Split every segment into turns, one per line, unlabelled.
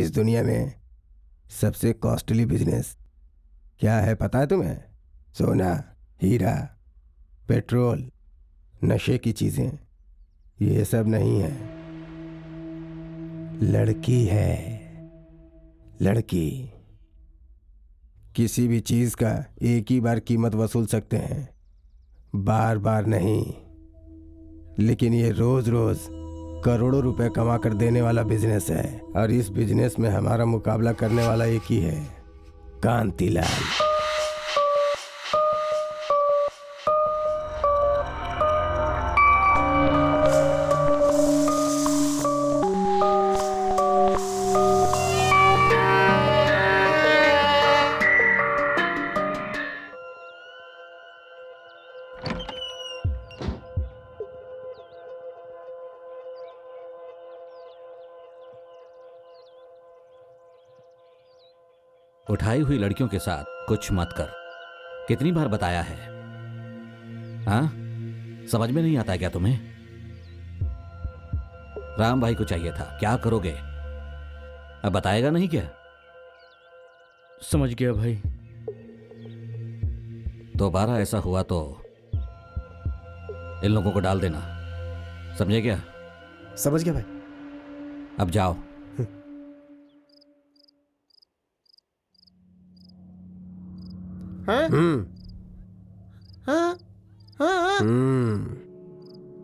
इस दुनिया में सबसे कॉस्टली बिजनेस क्या है पता है तुम्हें? सोना, हीरा, पेट्रोल, नशे की चीजें, ये सब नहीं है। लड़की है, लड़की। किसी भी चीज का एक ही बार कीमत वसूल सकते हैं, बार बार नहीं। लेकिन ये रोज रोज करोड़ों रुपए कमा कर देने वाला बिजनेस है, और इस बिजनेस में हमारा मुकाबला करने वाला एक ही है, कांतिलाल।
उठाई हुई लड़कियों के साथ कुछ मत कर। कितनी बार बताया है? हाँ, समझ में नहीं आता क्या तुम्हें? राम भाई को चाहिए था, क्या करोगे? अब बताएगा नहीं क्या?
समझ गया भाई।
दोबारा ऐसा हुआ तो इन लोगों को डाल देना, समझे क्या?
समझ गया भाई।
अब जाओ।
हाँ? हाँ? हाँ?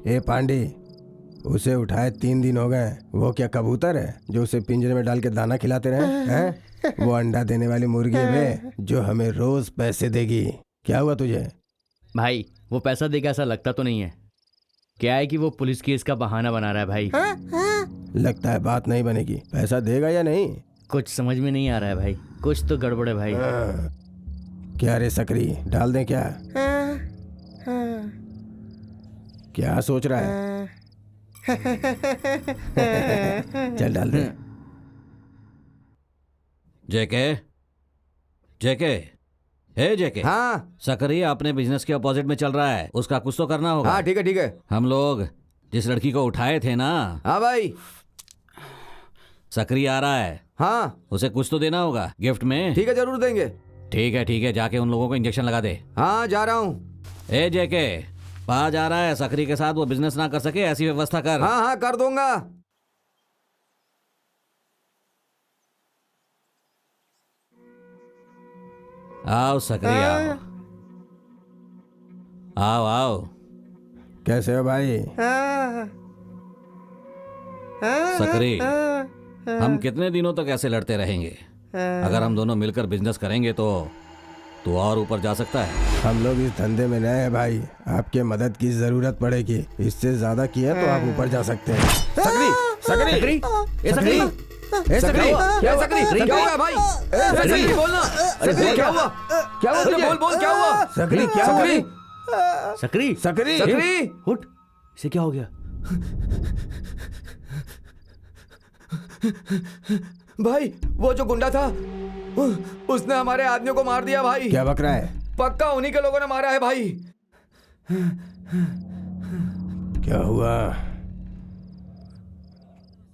ए पांडे, उसे उठाए 3 दिन हो गए। वो क्या कबूतर है जो उसे पिंजरे में डाल के दाना खिलाते रहे हैं? वो अंडा देने वाली मुर्गी है जो हमें रोज पैसे देगी। क्या हुआ तुझे?
भाई वो पैसा देगा ऐसा लगता तो नहीं है। क्या है कि वो पुलिस केस का बहाना बना रहा है भाई।
लगता है बात नहीं बनेगी। पैसा देगा या नहीं?
कुछ समझ में नहीं आ रहा है भाई, कुछ तो गड़बड़ है भाई।
क्या रे सकरी, डाल दें क्या? क्या सोच रहा है? चल डाल दे।
जेके, जेके, हे जेके।
हाँ
सकरी अपने बिजनेस के अपोजिट में चल रहा है, उसका कुछ तो करना होगा।
हाँ, ठीक है ठीक है।
हम लोग जिस लड़की को उठाए थे ना,
हाँ भाई।
सकरी आ रहा है,
हाँ
उसे कुछ तो देना होगा गिफ्ट में।
ठीक है, जरूर देंगे।
ठीक है, जाके उन लोगों को इंजेक्शन लगा दे।
हाँ जा रहा हूँ।
ए जेके, पा जा रहा है, सकरी के साथ वो बिजनेस ना कर सके ऐसी व्यवस्था कर।
हाँ हाँ कर दूंगा।
आओ सकरी आओ, आओ आओ।
कैसे हो भाई?
सकरी, हम कितने दिनों तक ऐसे लड़ते रहेंगे? अगर हम दोनों मिलकर बिजनेस करेंगे तो तू और ऊपर जा सकता है।
हम लोग इस धंधे में नए हैं भाई, आपके मदद की जरूरत पड़ेगी। इससे ज्यादा किया तो आप ऊपर जा सकते हैं।
सकरी, सकरी, सकरी, ए सकरी, ए सकरी, क्या सकरी, क्या हुआ भाई? ए सकरी बोलना, सकरी क्या हुआ? क्या हुआ तुझे? बोल बोल क्या हुआ?
सकरी क्या हुआ?
सकरी,
सकरी,
सकरी,
उठ, इसे क्या हो गया?
भाई वो जो गुंडा था उसने हमारे आदमियों को मार दिया भाई।
क्या बक रहा है?
पक्का उन्हीं के लोगों ने मारा है भाई।
क्या हुआ?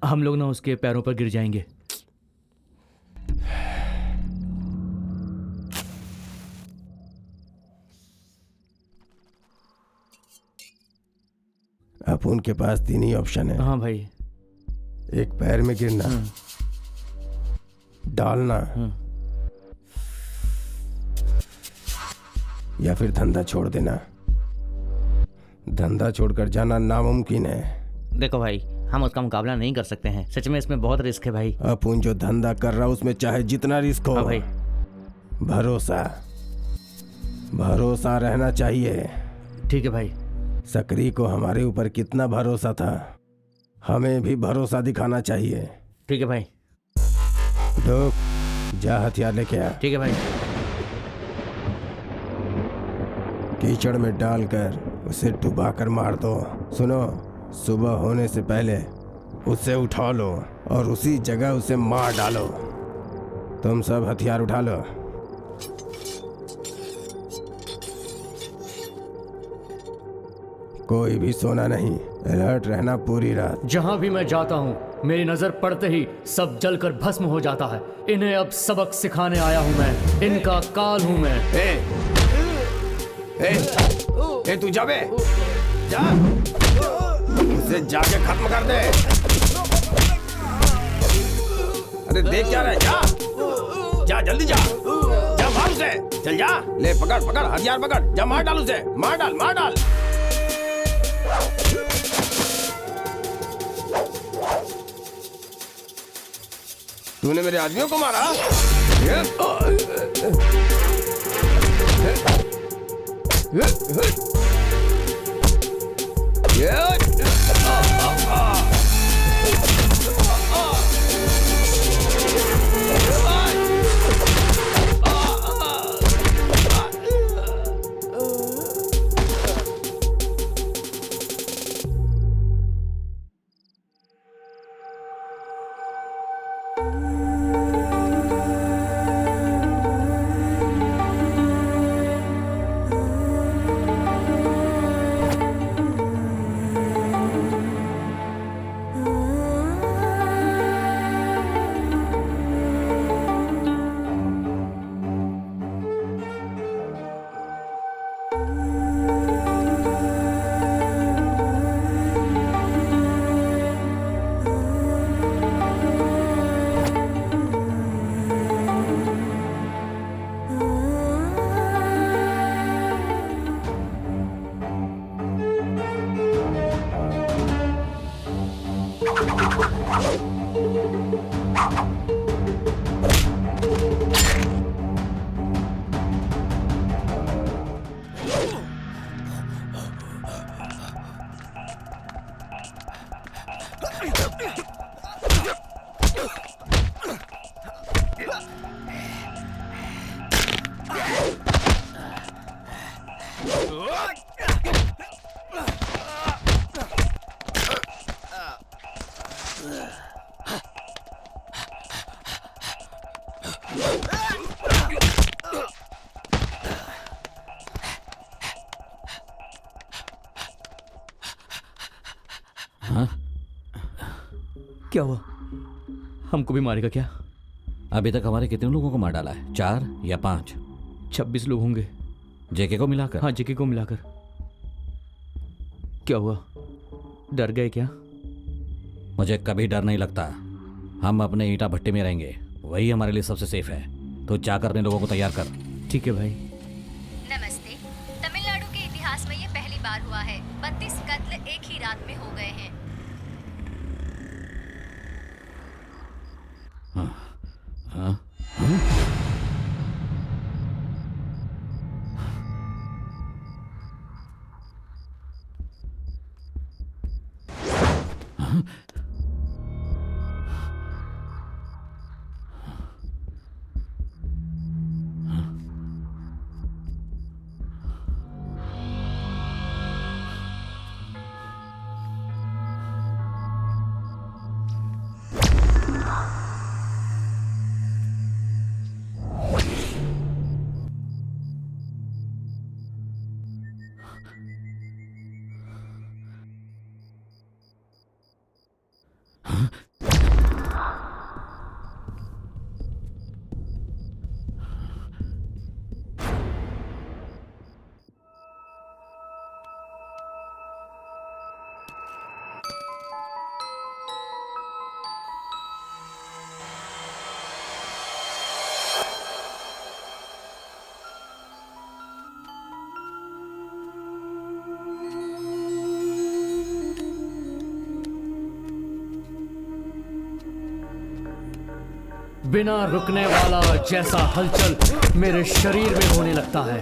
हम लोग ना उसके पैरों पर गिर जाएंगे।
अब उनके पास 3 ही ऑप्शन है।
हाँ भाई।
एक पैर में गिरना, डालना, या फिर धंधा छोड़ देना। धंधा छोड़कर जाना नामुमकिन है।
देखो भाई, हम उसका मुकाबला नहीं कर सकते हैं, सच में इसमें बहुत रिस्क है भाई।
अपुन जो धंधा कर रहा उसमें चाहे जितना रिस्क हो,
हाँ भाई।
भरोसा, भरोसा रहना चाहिए।
ठीक है भाई।
सकरी को हमारे ऊपर कितना भरोसा था, हमें भी भरोसा दिखाना चाहिए।
ठीक है भाई।
रुक, जा हथियार लेके आ।
ठीक है भाई।
कीचड़ में डालकर उसे डुबाकर मार दो। सुनो, सुबह होने से पहले उसे उठा लो और उसी जगह उसे मार डालो। तुम सब हथियार उठा लो। कोई भी सोना नहीं, अलर्ट रहना पूरी रात।
जहां भी मैं जाता हूँ मेरी नजर पड़ते ही सब जलकर भस्म हो जाता है। इन्हें अब सबक सिखाने आया हूं मैं, इनका काल हूं मैं।
ए तू जा बे, जा, उसे जाके खत्म कर दे। अरे देख क्या रहा है, जा जल्दी जा मार उसे, चल जा, ले पकड़ हथियार पकड़, जा मार डाल उसे, मार डाल। तूने मेरे आदमियों को मारा?
क्या हुआ? हमको भी मारेगा क्या?
अभी तक हमारे कितने लोगों को मार डाला है? 4 या 5?
26 लोग होंगे।
जेके को मिलाकर?
हाँ, जेके को मिलाकर। क्या हुआ, डर गए क्या?
मुझे कभी डर नहीं लगता। हम अपने ईटा भट्टी में रहेंगे, वही हमारे लिए सबसे सेफ है। तो जाकर अपने लोगों को तैयार कर।
ठीक है भाई।
नमस्ते। तमिलनाडु के इतिहास में ये पहली बार हुआ है। 32 कत्ल एक ही रात में हो गए हैं।
बिना रुकने वाला जैसा हलचल मेरे शरीर में होने लगता है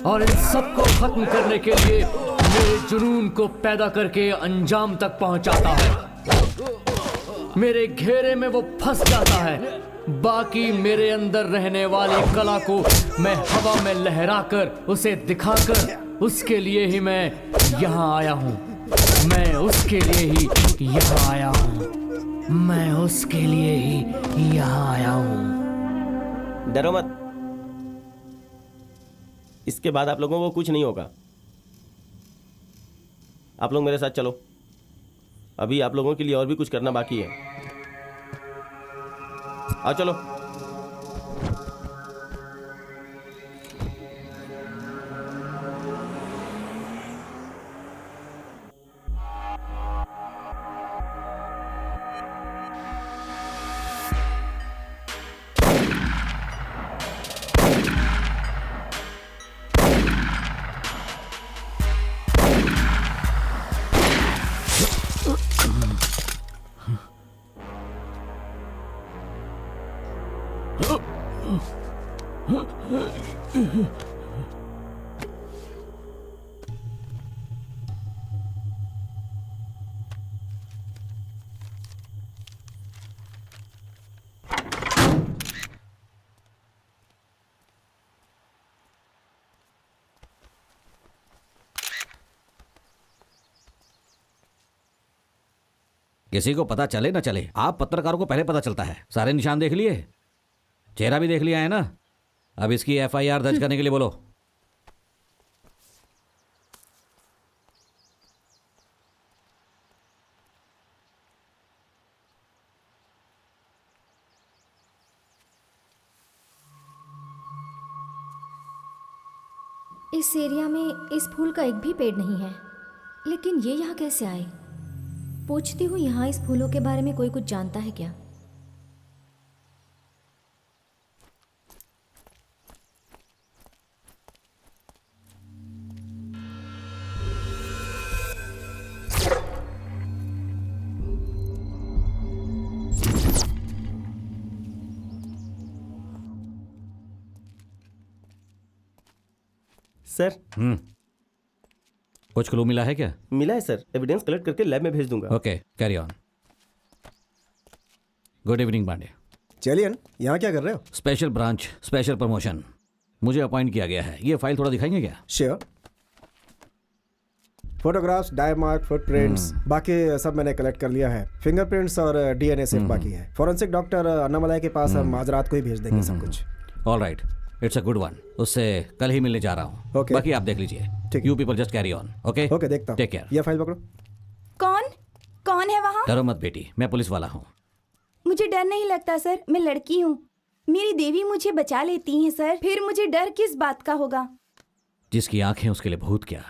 और इन सबको खत्म करने के लिए मेरे जुनून को पैदा करके अंजाम तक पहुंचाता है। मेरे घेरे में वो फंस जाता है। बाकी मेरे अंदर रहने वाली कला को मैं हवा में लहराकर उसे दिखाकर उसके लिए ही मैं यहाँ आया हूँ। मैं उसके लिए ही यहाँ आया हूँ। मैं उसके लिए ही यहाँ आया हूँ।
डरो मत, इसके बाद आप लोगों को कुछ नहीं होगा। आप लोग मेरे साथ चलो। अभी आप लोगों के लिए और भी कुछ करना बाकी है। आओ चलो।
किसी को पता चले ना चले, आप पत्रकारों को पहले पता चलता है। सारे निशान देख लिए, चेहरा भी देख लिया है ना? अब इसकी एफआईआर दर्ज करने के लिए बोलो।
इस एरिया में इस फूल का एक भी पेड़ नहीं है, लेकिन ये यहाँ कैसे आए? पूछती हूँ यहाँ इस फूलों के बारे में कोई कुछ जानता है क्या?
सर
कुछ क्लू मिला है क्या?
मिला है सर, एविडेंस कलेक्ट करके लैब में भेज दूंगा।
Okay, carry on. Good evening Pandey.
चलिए ना, यहाँ क्या कर रहे हो?
स्पेशल ब्रांच, स्पेशल प्रमोशन, मुझे अपॉइंट किया गया है। ये फाइल थोड़ा दिखाएंगे क्या?
Sure. Photographs, dye mark, footprints, बाकी सब मैंने कलेक्ट कर लिया है। फिंगरप्रिंट्स और डीएनए सिर्फ बाकी है। फॉरेंसिक डॉक्टर अन्नामलाई के पास हम आज रात को ही भेज देंगे सब कुछ।
All right, it's a good one. उससे कल ही मिलने जा रहा हूँ।
Okay.
बाकी आप देख लीजिए।
ठीक।
You people just carry on. Okay
okay, देखता हूँ।
Take care.
ये फाइल पकड़ो।
कौन है वहाँ?
डरो मत बेटी, मैं पुलिस वाला हूँ।
मुझे डर नहीं लगता सर, मैं लड़की हूँ। मेरी देवी मुझे बचा लेती हैं सर, फिर मुझे डर किस बात का होगा?
जिसकी आंखें उसके लिए भूत क्या,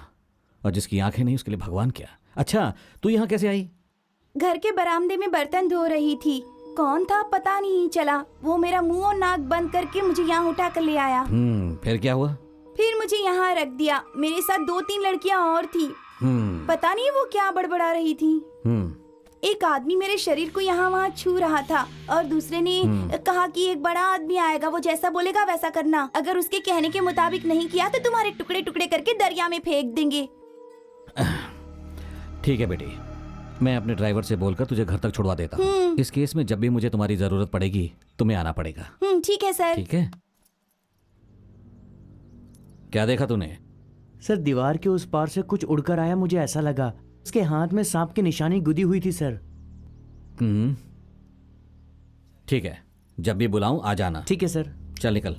और जिसकी आंखें नहीं उसके लिए भगवान क्या। अच्छा, तू यहाँ कैसे आई?
घर के बरामदे में बर्तन धो रही थी। कौन था पता नहीं चला। वो मेरा मुंह और नाक बंद करके मुझे यहाँ उठा कर ले आया।
फिर क्या हुआ?
फिर मुझे यहाँ रख दिया। मेरे साथ 2-3 लड़कियाँ और थी। पता नहीं वो क्या बड़बड़ा रही थी। एक आदमी मेरे शरीर को यहाँ वहाँ छू रहा था और दूसरे ने कहा कि एक बड़ा आदमी आएगा, वो जैसा बोलेगा वैसा करना। अगर उसके कहने के मुताबिक नहीं किया तो तुम्हारे टुकड़े टुकड़े करके दरिया में फेंक देंगे।
ठीक है बेटी, मैं अपने ड्राइवर से बोलकर तुझे घर तक छुड़वा देता हूँ। इस केस में जब भी मुझे तुम्हारी जरूरत पड़ेगी तुम्हें आना पड़ेगा।
ठीक है सर।
ठीक है। क्या देखा तूने?
सर, दीवार के उस पार से कुछ उड़कर आया, मुझे ऐसा लगा। उसके हाथ में सांप की निशानी गुदी हुई थी सर।
ठीक है, जब भी बुलाऊं आ जाना।
ठीक है सर।
चल निकल।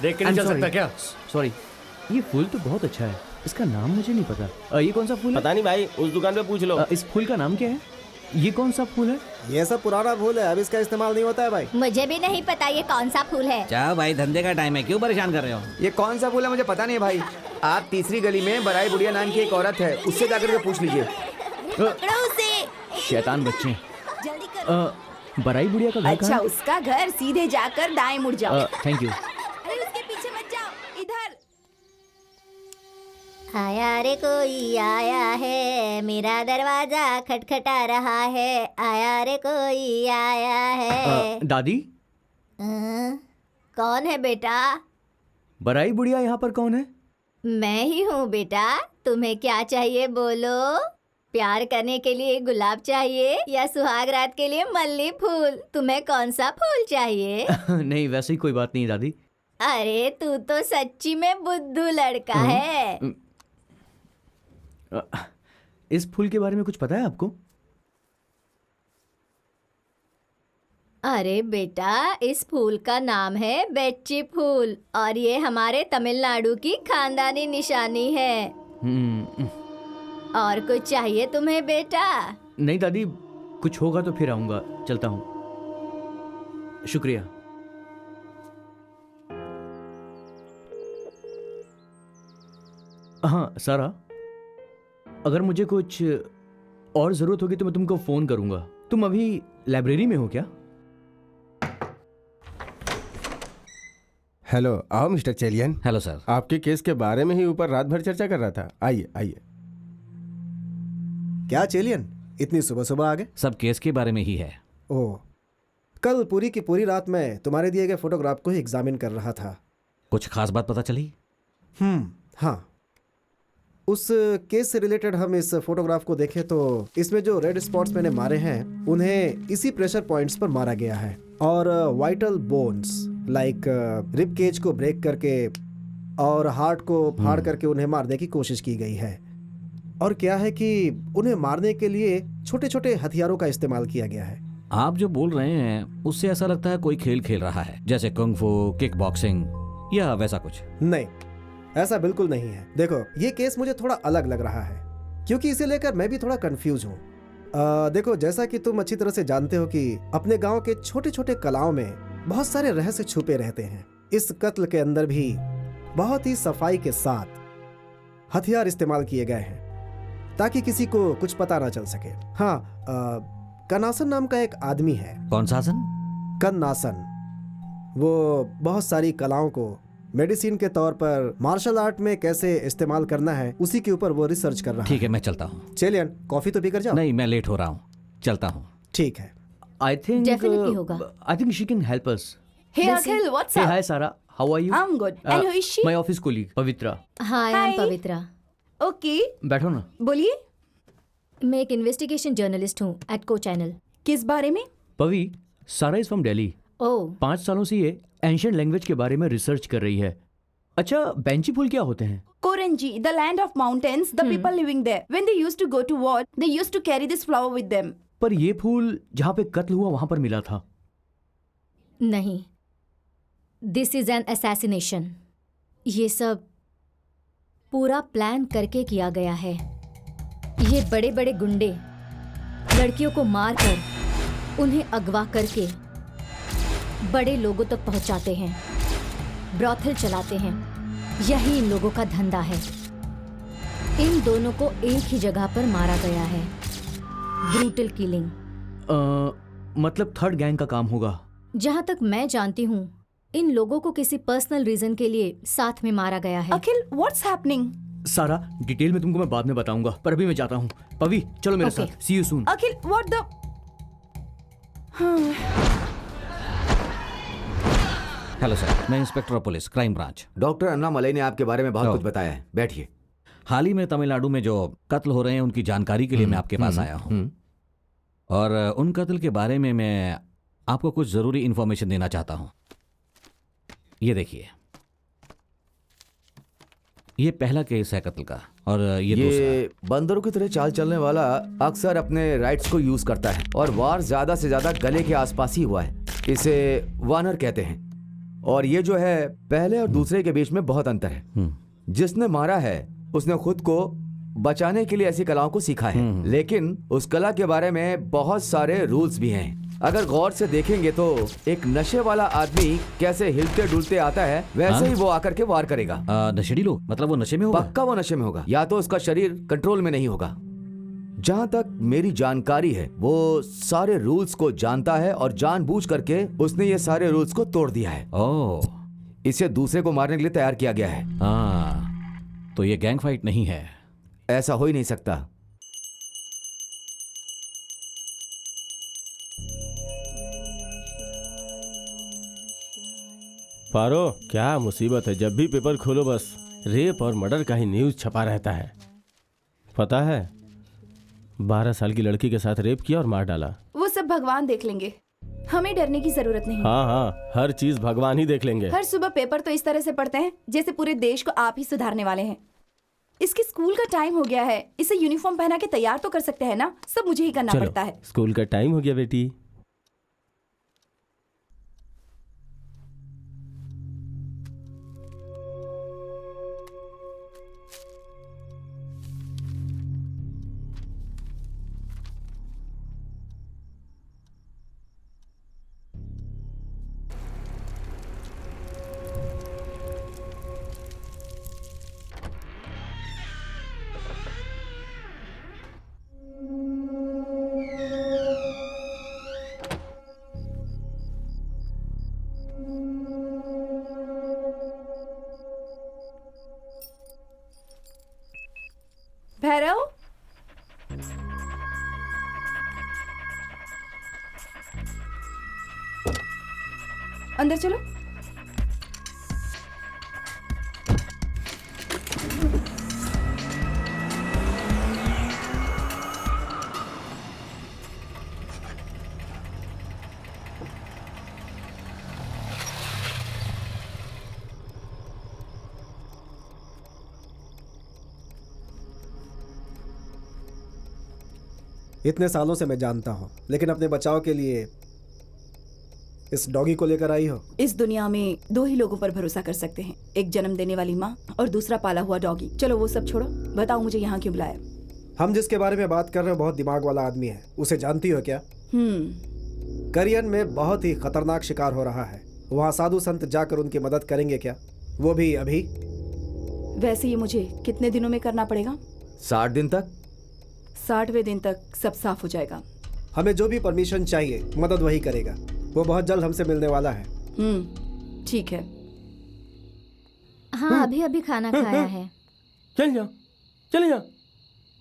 देख के नहीं चल सकता क्या?
सॉरी, ये फूल तो बहुत अच्छा है। इसका नाम मुझे नहीं पता। ये कौन सा फूल है?
पता नहीं भाई, उस दुकान पे पूछ लो।
इस फूल का नाम क्या है? ये कौन सा फूल है?
ये सब पुराना फूल है, अब इसका इस्तेमाल नहीं होता है भाई।
मुझे भी नहीं पता ये कौन सा फूल है।
जाओ भाई, धंधे का टाइम है, क्यों परेशान कर रहे हो?
ये कौन सा फूल है मुझे पता नहीं भाई। आप तीसरी गली में बराई बुढ़िया नाम की एक औरत है, उससे जाकर के पूछ लीजिए।
पकड़ो उसे।
शैतान बच्चे।
जल्दी करो।
बराई बुढ़िया का घर
अच्छा,
कहाँ है?
उसका घर सीधे जाकर दाएं मुड़ जाओ।
Thank you.
अरे उसके पीछे मत जाओ, इधर।
आया रे कोई आया है, मेरा दरवाजा खटखटा रहा है। आया रे कोई आया है।
दादी,
कौन है बेटा?
बराई बुढ़िया यहाँ पर कौन है?
मैं ही हूँ बेटा। तुम्हें क्या चाहिए बोलो? प्यार करने के लिए गुलाब चाहिए या सुहाग रात के लिए मल्ली फूल? तुम्हें कौन सा फूल चाहिए?
नहीं, वैसे ही कोई बात नहीं दादी।
अरे तू तो सच्ची में बुद्धू लड़का है।
इस फूल के बारे में कुछ पता है आपको?
अरे बेटा, इस फूल का नाम है बेच्ची फूल और ये हमारे तमिलनाडु की खानदानी निशानी है। और कुछ चाहिए तुम्हें बेटा?
नहीं दादी, कुछ होगा तो फिर आऊंगा। चलता हूँ। शुक्रिया। हाँ सारा, अगर मुझे कुछ और जरूरत होगी तो मैं तुमको फोन करूंगा। तुम अभी लाइब्रेरी में हो क्या?
हेलो, आओ मिस्टर चेलियन।
Hello sir.
आपके केस के बारे में ही ऊपर रात भर चर्चा कर रहा था। आइए आइए।
क्या चेलियन, इतनी सुबह सुबह आ गए?
सब केस के बारे में ही है।
ओह, कल पूरी की पूरी रात मैं तुम्हारे दिए गए फोटोग्राफ को ही एग्जामिन कर रहा था।
कुछ खास बात पता चली?
हाँ, उस केस से रिलेटेड हम इस फोटोग्राफ को देखें तो इसमें जो रेड स्पॉट्स मैंने मारे हैं उन्हें इसी प्रेशर पॉइंट्स पर मारा गया है और vital bones like rib cage को ब्रेक करके और हार्ट को फाड़ करके उन्हें मारने की कोशिश की गई है। और क्या है कि उन्हें मारने के लिए छोटे छोटे हथियारों का इस्तेमाल किया गया है।
आप जो बोल रहे हैं उससे ऐसा लगता है कोई खेल खेल रहा है, जैसे कुंग फू, किक बॉक्सिंग या वैसा कुछ।
नहीं, ऐसा बिल्कुल नहीं है। देखो, ये केस मुझे थोड़ा अलग लग रहा है क्योंकि इसे लेकर मैं भी थोड़ा कंफ्यूज हूँ। देखो, जैसा कि तुम अच्छी तरह से जानते हो कि अपने गांव के छोटे छोटे कलाओं में बहुत सारे रहस्य छुपे रहते हैं। इस कत्ल के अंदर भी बहुत ही सफाई के साथ हथियार इस्तेमाल किए गए हैं ताकि किसी को कुछ पता ना चल सके। हाँ, कन्नासन नाम का एक आदमी है।
कौन सा आसन?
कन्नासन। वो बहुत सारी कलाओं को मेडिसिन के तौर पर मार्शल आर्ट में कैसे इस्तेमाल करना है उसी के ऊपर वो रिसर्च कर रहा है।
ठीक है, मैं चलता हूँ।
चलियन, कॉफी तो पी कर जाओ।
नहीं, मैं लेट हो रहा हूँ, चलता हूँ।
ठीक है।
I think
Definitely होगा।
I think she can help us.
Hey Akhil, what's
Hey,
up?
hi Sarah. How are you?
I'm good. And who is she?
My office colleague, Pavitra.
Hi, I am
Hi.
Pavitra.
Okay,
बैठो ना।
बोलिए,
मैं एक investigation journalist हूँ eight को channel.
किस बारे में?
पवी, सारा इज फ्रॉम दिल्ली।
ओह,
5 सालों से ये एंशिएंट लैंग्वेज के बारे में रिसर्च कर रही है। अच्छा, बेंची फूल क्या होते हैं?
Korangi, the land of mountains, the people living there. When they used to go to war, they used to carry this flower with them.
पर ये फूल जहाँ पे कत्ल हुआ वहां पर मिला था।
नहीं, दिस इज एन असैसिनेशन। ये सब पूरा प्लान करके किया गया है। ये बड़े बड़े गुंडे लड़कियों को मारकर उन्हें अगवा करके बड़े लोगों तक पहुंचाते हैं, ब्रॉथल चलाते हैं। यही इन लोगों का धंधा है। इन दोनों को एक ही जगह पर मारा गया है। Brutal killing.
मतलब थर्ड गैंग का काम होगा।
जहां तक मैं जानती हूँ इन लोगों को किसी पर्सनल रीजन के लिए साथ में मारा गया है।
Akhil, what's happening?
सारा, डिटेल में तुमको मैं बाद में बताऊंगा, पर अभी मैं जाता हूँ। पवी, चलो मेरे
Okay.
साथ। See you soon.
Akhil, what the?
Hello sir, मैं inspector of police, crime branch.
Doctor Annamalai ने आपके बारे में बहुत
ओ।
कुछ बताया है। बैठिए।
हाल ही में तमिलनाडु में जो कत्ल हो रहे हैं उनकी जानकारी के लिए मैं आपके पास आया हूँ, और उन कत्ल के बारे में मैं आपको कुछ ज़रूरी इन्फॉर्मेशन देना चाहता हूँ। ये देखिए, ये पहला केस है कत्ल का, और ये दूसरा।
ये बंदरों की तरह चाल चलने वाला अक्सर अपने राइट्स को यूज करता है और वार ज्यादा से ज्यादा गले के आसपास ही हुआ है। इसे वानर कहते हैं। और ये जो है, पहले और दूसरे के बीच में बहुत अंतर है। जिसने मारा है उसने खुद को बचाने के लिए ऐसी कलाओं को सीखा है, लेकिन उस कला के बारे में बहुत सारे रूल्स भी हैं। अगर गौर से देखेंगे तो एक नशे वाला आदमी कैसे हिलते डुलते आता है, वैसे ही वो आकर के वार करेगा।
नशेड़ी लोग? मतलब वो नशे में होगा?
पक्का वो नशे में होगा, या तो उसका शरीर कंट्रोल में नहीं होगा। जहां तक मेरी जानकारी है, वो सारे रूल्स को जानता है और जानबूझ करके उसने ये सारे रूल्स को तोड़ दिया है।
ओह,
इसे दूसरे को मारने के लिए तैयार किया गया है।
हाँ, तो ये गैंग फाइट नहीं है।
ऐसा हो ही नहीं सकता।
पारो, क्या मुसीबत है, जब भी पेपर खोलो बस रेप और मर्डर का ही न्यूज छपा रहता है। पता है, 12 साल की लड़की के साथ रेप किया और मार डाला।
वो सब भगवान देख लेंगे, हमें डरने की जरूरत नहीं।
हाँ हाँ, हर चीज भगवान ही देख लेंगे।
हर सुबह पेपर तो इस तरह से पढ़ते हैं जैसे पूरे देश को आप ही सुधारने वाले हैं। इसके स्कूल का टाइम हो गया है, इसे यूनिफॉर्म पहना के तैयार तो कर सकते हैं ना। सब मुझे ही करना
चलो,
पड़ता है।
स्कूल का टाइम हो गया बेटी।
अंदर चलो।
इतने सालों से मैं जानता हूँ, लेकिन अपने बचाव के लिए इस डॉगी को लेकर आई हो।
इस दुनिया में दो ही लोगों पर भरोसा कर सकते हैं, एक जन्म देने वाली माँ और दूसरा पाला हुआ डॉगी। चलो वो सब छोड़ो, बताओ मुझे यहाँ क्यों बुलाया?
हम जिसके बारे में बात कर रहे हैं बहुत दिमाग वाला आदमी है, उसे जानती हो क्या? करियन में बहुत ही खतरनाक शिकार हो रहा है। वहाँ साधु संत जाकर उनकी मदद करेंगे क्या, वो भी अभी?
वैसे ये मुझे कितने दिनों में करना पड़ेगा?
60 दिन तक।
60वें दिन तक सब साफ हो जाएगा।
हमें जो भी परमिशन चाहिए मदद वही करेगा। वो बहुत जल्द हमसे मिलने वाला है।
ठीक है।
हाँ, अभी अभी खाना खाया है।
चल जा, चले जा,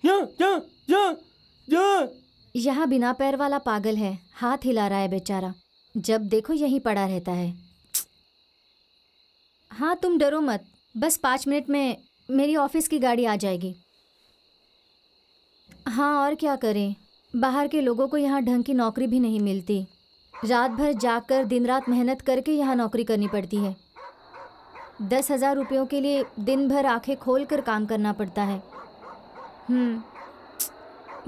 जा जा जा जा।
यहाँ बिना पैर वाला पागल है, हाथ हिला रहा है बेचारा, जब देखो यहीं पड़ा रहता है। हाँ तुम डरो मत, बस 5 मिनट में मेरी ऑफिस की गाड़ी आ जाएगी। हाँ और क्या करें, बाहर के लोगों को यहाँ ढंग की नौकरी भी नहीं मिलती। रात भर जागकर दिन रात मेहनत करके यहाँ नौकरी करनी पड़ती है। 10,000 रुपयों के लिए दिन भर आंखें खोल कर काम करना पड़ता है।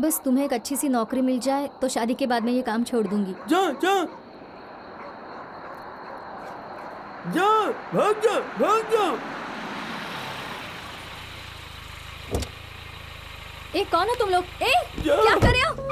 बस तुम्हें एक अच्छी सी नौकरी मिल जाए तो शादी के बाद मैं ये काम छोड़ दूंगी।
जा जा जा, भाग जा, भाग जा।
ए कौन हो तुम लोग? ए क्या कर रहे हो?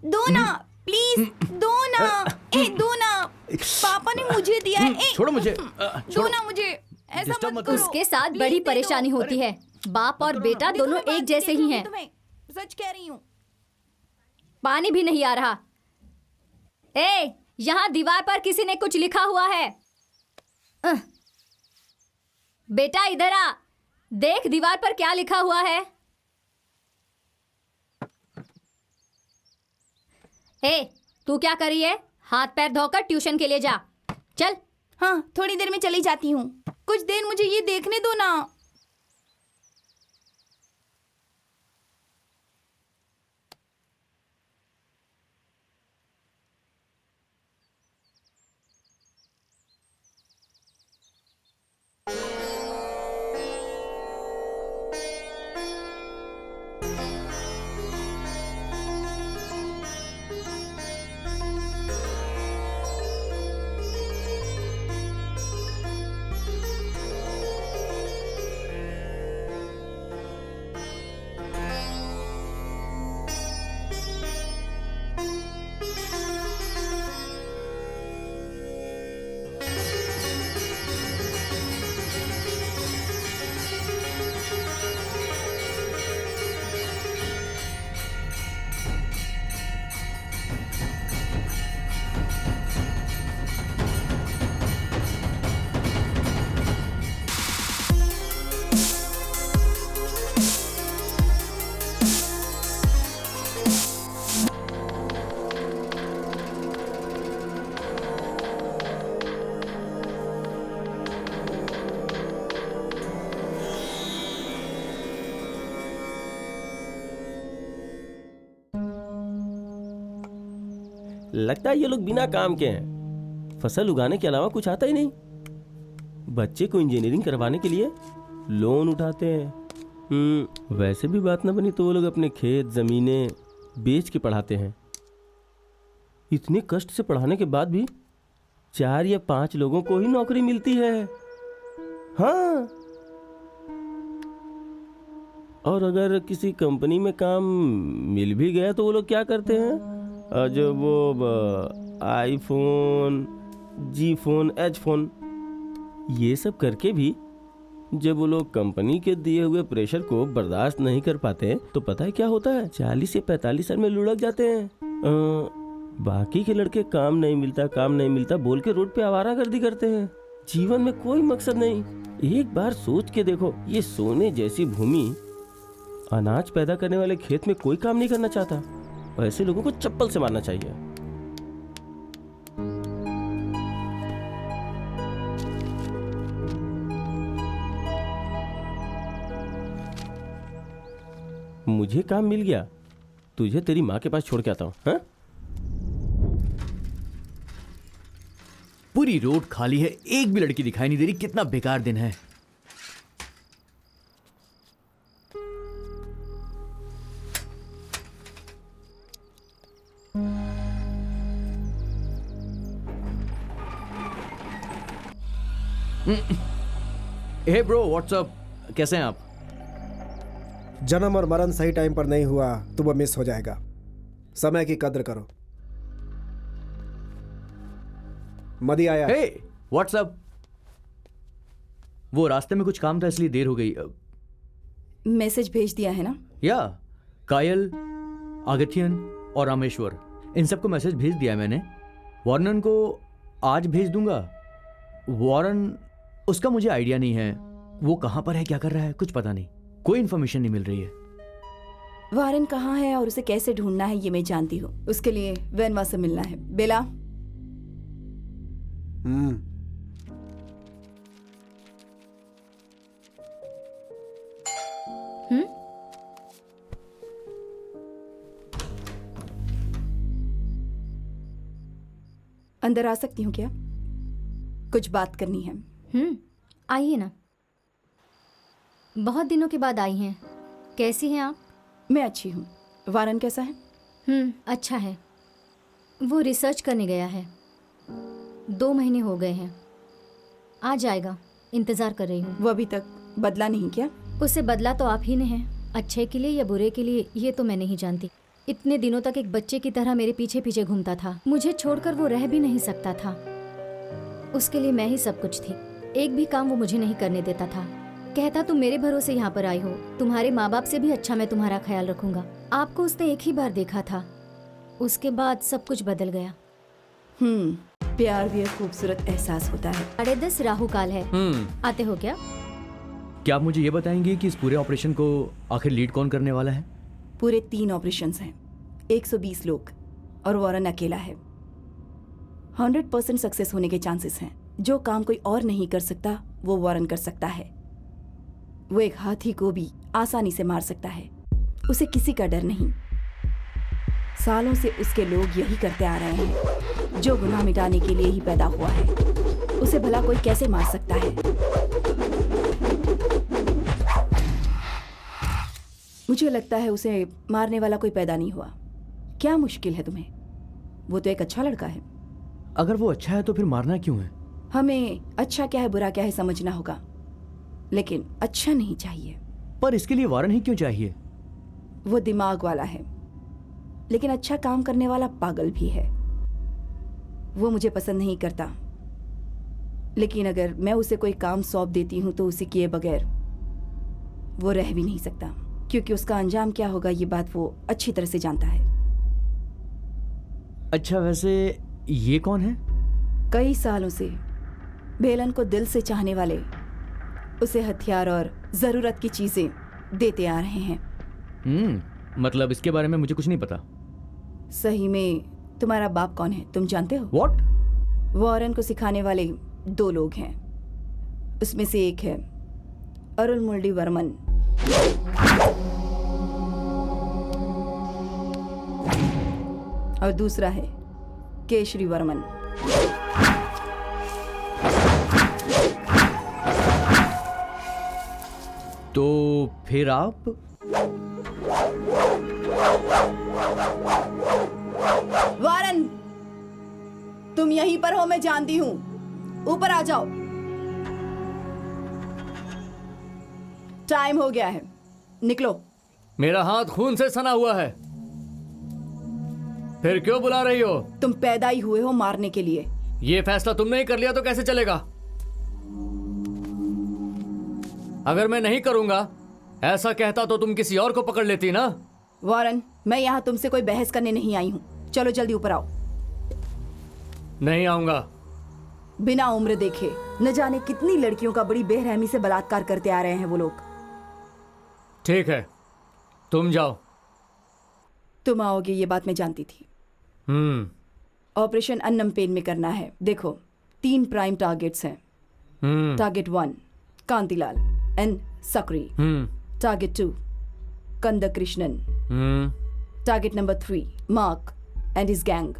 दो ना प्लीज, दो ना। ए दो ना, पापा ने मुझे दिया है। ए,
छोड़ो मुझे,
दो ना मुझे, ऐसा मत करो।
उसके साथ
Please
बड़ी
दे दो।
परेशानी होती है। बाप और बेटा दोनों
देखो,
एक जैसे ही हैं।
तुम्हें सच कह रही हूँ।
पानी भी नहीं आ रहा। ए यहाँ दीवार पर किसी ने कुछ लिखा हुआ है। बेटा इधर आ, देख दीवार पर क्या लिखा हुआ है। ए तू क्या कर रही है? हाथ पैर धोकर ट्यूशन के लिए जा। चल।
हाँ थोड़ी देर में चली जाती हूँ, कुछ देर मुझे ये देखने दो ना।
लगता है ये लोग बिना काम के हैं, फसल उगाने के अलावा कुछ आता ही नहीं। बच्चे को इंजीनियरिंग करवाने के लिए लोन उठाते हैं। वैसे भी बात ना बनी तो वो लोग अपने खेत जमीनें बेच के पढ़ाते हैं। इतने कष्ट से पढ़ाने के बाद भी 4 या 5 लोगों को ही नौकरी मिलती है। हाँ, और अगर किसी कंपनी में काम मिल भी गया तो वो लोग क्या करते हैं, जो वो आईफोन, जी फोन, एच फोन, ये सब करके भी जब वो लोग कंपनी के दिए हुए प्रेशर को बर्दाश्त नहीं कर पाते तो पता है क्या होता है, 40 से 45 साल में लुढ़क जाते हैं। बाकी के लड़के काम नहीं मिलता बोल के रोड पे आवारागर्दी करते हैं। जीवन में कोई मकसद नहीं। एक बार सोच के देखो, ये सोने जैसी भूमि, अनाज पैदा करने वाले खेत में कोई काम नहीं करना चाहता। ऐसे लोगों को चप्पल से मारना चाहिए। मुझे काम मिल गया, तुझे तेरी माँ के पास छोड़ के आता हूँ। हाँ?
पूरी रोड खाली है, एक भी लड़की दिखाई नहीं दे रही। कितना बेकार दिन है। हे ब्रो, व्हाट्सअप, कैसे हैं आप?
जन्म और मरण सही टाइम पर नहीं हुआ तो वो मिस हो जाएगा। समय की कद्र करो। मदी आया।
हे व्हाट्सअप। वो रास्ते में कुछ काम था इसलिए देर हो गई।
मैसेज भेज दिया है ना?
या कायल, आगथियन और रामेश्वर, इन सबको मैसेज भेज दिया है मैंने। वार्नन को आज भेज दूंगा। वारन, उसका मुझे आइडिया नहीं है, वो कहां पर है, क्या कर रहा है, कुछ पता नहीं। कोई इन्फॉर्मेशन नहीं मिल रही है।
वारन कहाँ है और उसे कैसे ढूंढना है ये मैं जानती हूँ। उसके लिए वेनवा से मिलना है। बेला। अंदर आ सकती हूँ क्या? कुछ बात करनी है।
आइए ना। बहुत दिनों के बाद आई हैं। कैसी हैं आप?
मैं अच्छी हूँ। वारन कैसा है?
अच्छा है। वो रिसर्च करने गया है। 2 महीने हो गए हैं। आ जाएगा, इंतज़ार कर रही हूँ।
वो अभी तक बदला नहीं क्या?
उससे बदला तो आप ही ने है। अच्छे के लिए या बुरे के लिए ये तो मैं नहीं जानती। इतने दिनों तक एक बच्चे की तरह मेरे पीछे पीछे घूमता था। मुझे छोड़कर वो रह भी नहीं सकता था। उसके लिए मैं ही सब कुछ थी। एक भी काम वो मुझे नहीं करने देता था। कहता तुम मेरे भरोसे यहाँ पर आई हो, तुम्हारे माँ बाप से भी अच्छा मैं तुम्हारा ख्याल रखूंगा। आपको उसने एक ही बार देखा था, उसके बाद सब कुछ बदल गया।
प्यार भी एक खूबसूरत एहसास होता है।
10:30 राहु काल है। आते हो क्या?
क्या आप मुझे ये बताएंगे कि इस पूरे ऑपरेशन को आखिर लीड कौन करने वाला है?
पूरे 3 ऑपरेशंस हैं, 120 लोग और वारन अकेला है। 100% सक्सेस होने के चांसेस हैं। जो काम कोई और नहीं कर सकता वो वारन कर सकता है। वो एक हाथी को भी आसानी से मार सकता है। उसे किसी का डर नहीं। सालों से उसके लोग यही करते आ रहे हैं। जो गुनाह मिटाने के लिए ही पैदा हुआ है, उसे भला कोई कैसे मार सकता है? मुझे लगता है उसे मारने वाला कोई पैदा नहीं हुआ। क्या मुश्किल है तुम्हें? वो तो एक अच्छा लड़का है।
अगर वो अच्छा है तो फिर मारना क्यों है?
हमें अच्छा क्या है बुरा क्या है समझना होगा, लेकिन अच्छा नहीं चाहिए।
पर इसके लिए वारन ही क्यों चाहिए?
वो दिमाग वाला है, लेकिन अच्छा काम करने वाला पागल भी है। वो मुझे पसंद नहीं करता, लेकिन अगर मैं उसे कोई काम सौंप देती हूँ तो उसे किए बगैर वो रह भी नहीं सकता, क्योंकि उसका अंजाम क्या होगा ये बात वो अच्छी तरह से जानता है।
अच्छा, वैसे ये कौन है?
कई सालों से बेलन को दिल से चाहने वाले उसे हथियार और जरूरत की चीजें देते आ रहे हैं।
मतलब इसके बारे में मुझे कुछ नहीं पता।
सही में तुम्हारा बाप कौन है तुम जानते हो?
What?
वारन को सिखाने वाले 2 लोग हैं। उसमें से एक है अरुलमोल्डी वर्मन और दूसरा है केशरी वर्मन।
तो फिर आप?
वारन, तुम यहीं पर हो, मैं जानती हूँ। ऊपर आ जाओ, टाइम हो गया है, निकलो।
मेरा हाथ खून से सना हुआ है, फिर क्यों बुला रही हो?
तुम पैदा ही हुए हो मारने के लिए।
ये फैसला तुमने ही कर लिया तो कैसे चलेगा? अगर मैं नहीं करूंगा ऐसा कहता तो तुम किसी और को पकड़ लेती ना।
वारन, मैं यहाँ तुमसे कोई बहस करने नहीं आई हूँ, चलो जल्दी ऊपर आओ।
नहीं आऊंगा।
बिना उम्र देखे न जाने कितनी लड़कियों का बड़ी बेरहमी से बलात्कार करते आ रहे हैं वो लोग।
ठीक है, तुम जाओ।
तुम आओगे ये बात मैं जानती थी। ऑपरेशन अन्नम पेन में करना है। देखो 3 प्राइम टारगेट्स हैं। Target 1 Kantilal and Sakri. Target 2 कंद Krishnan. Target number 3 mark and his gang.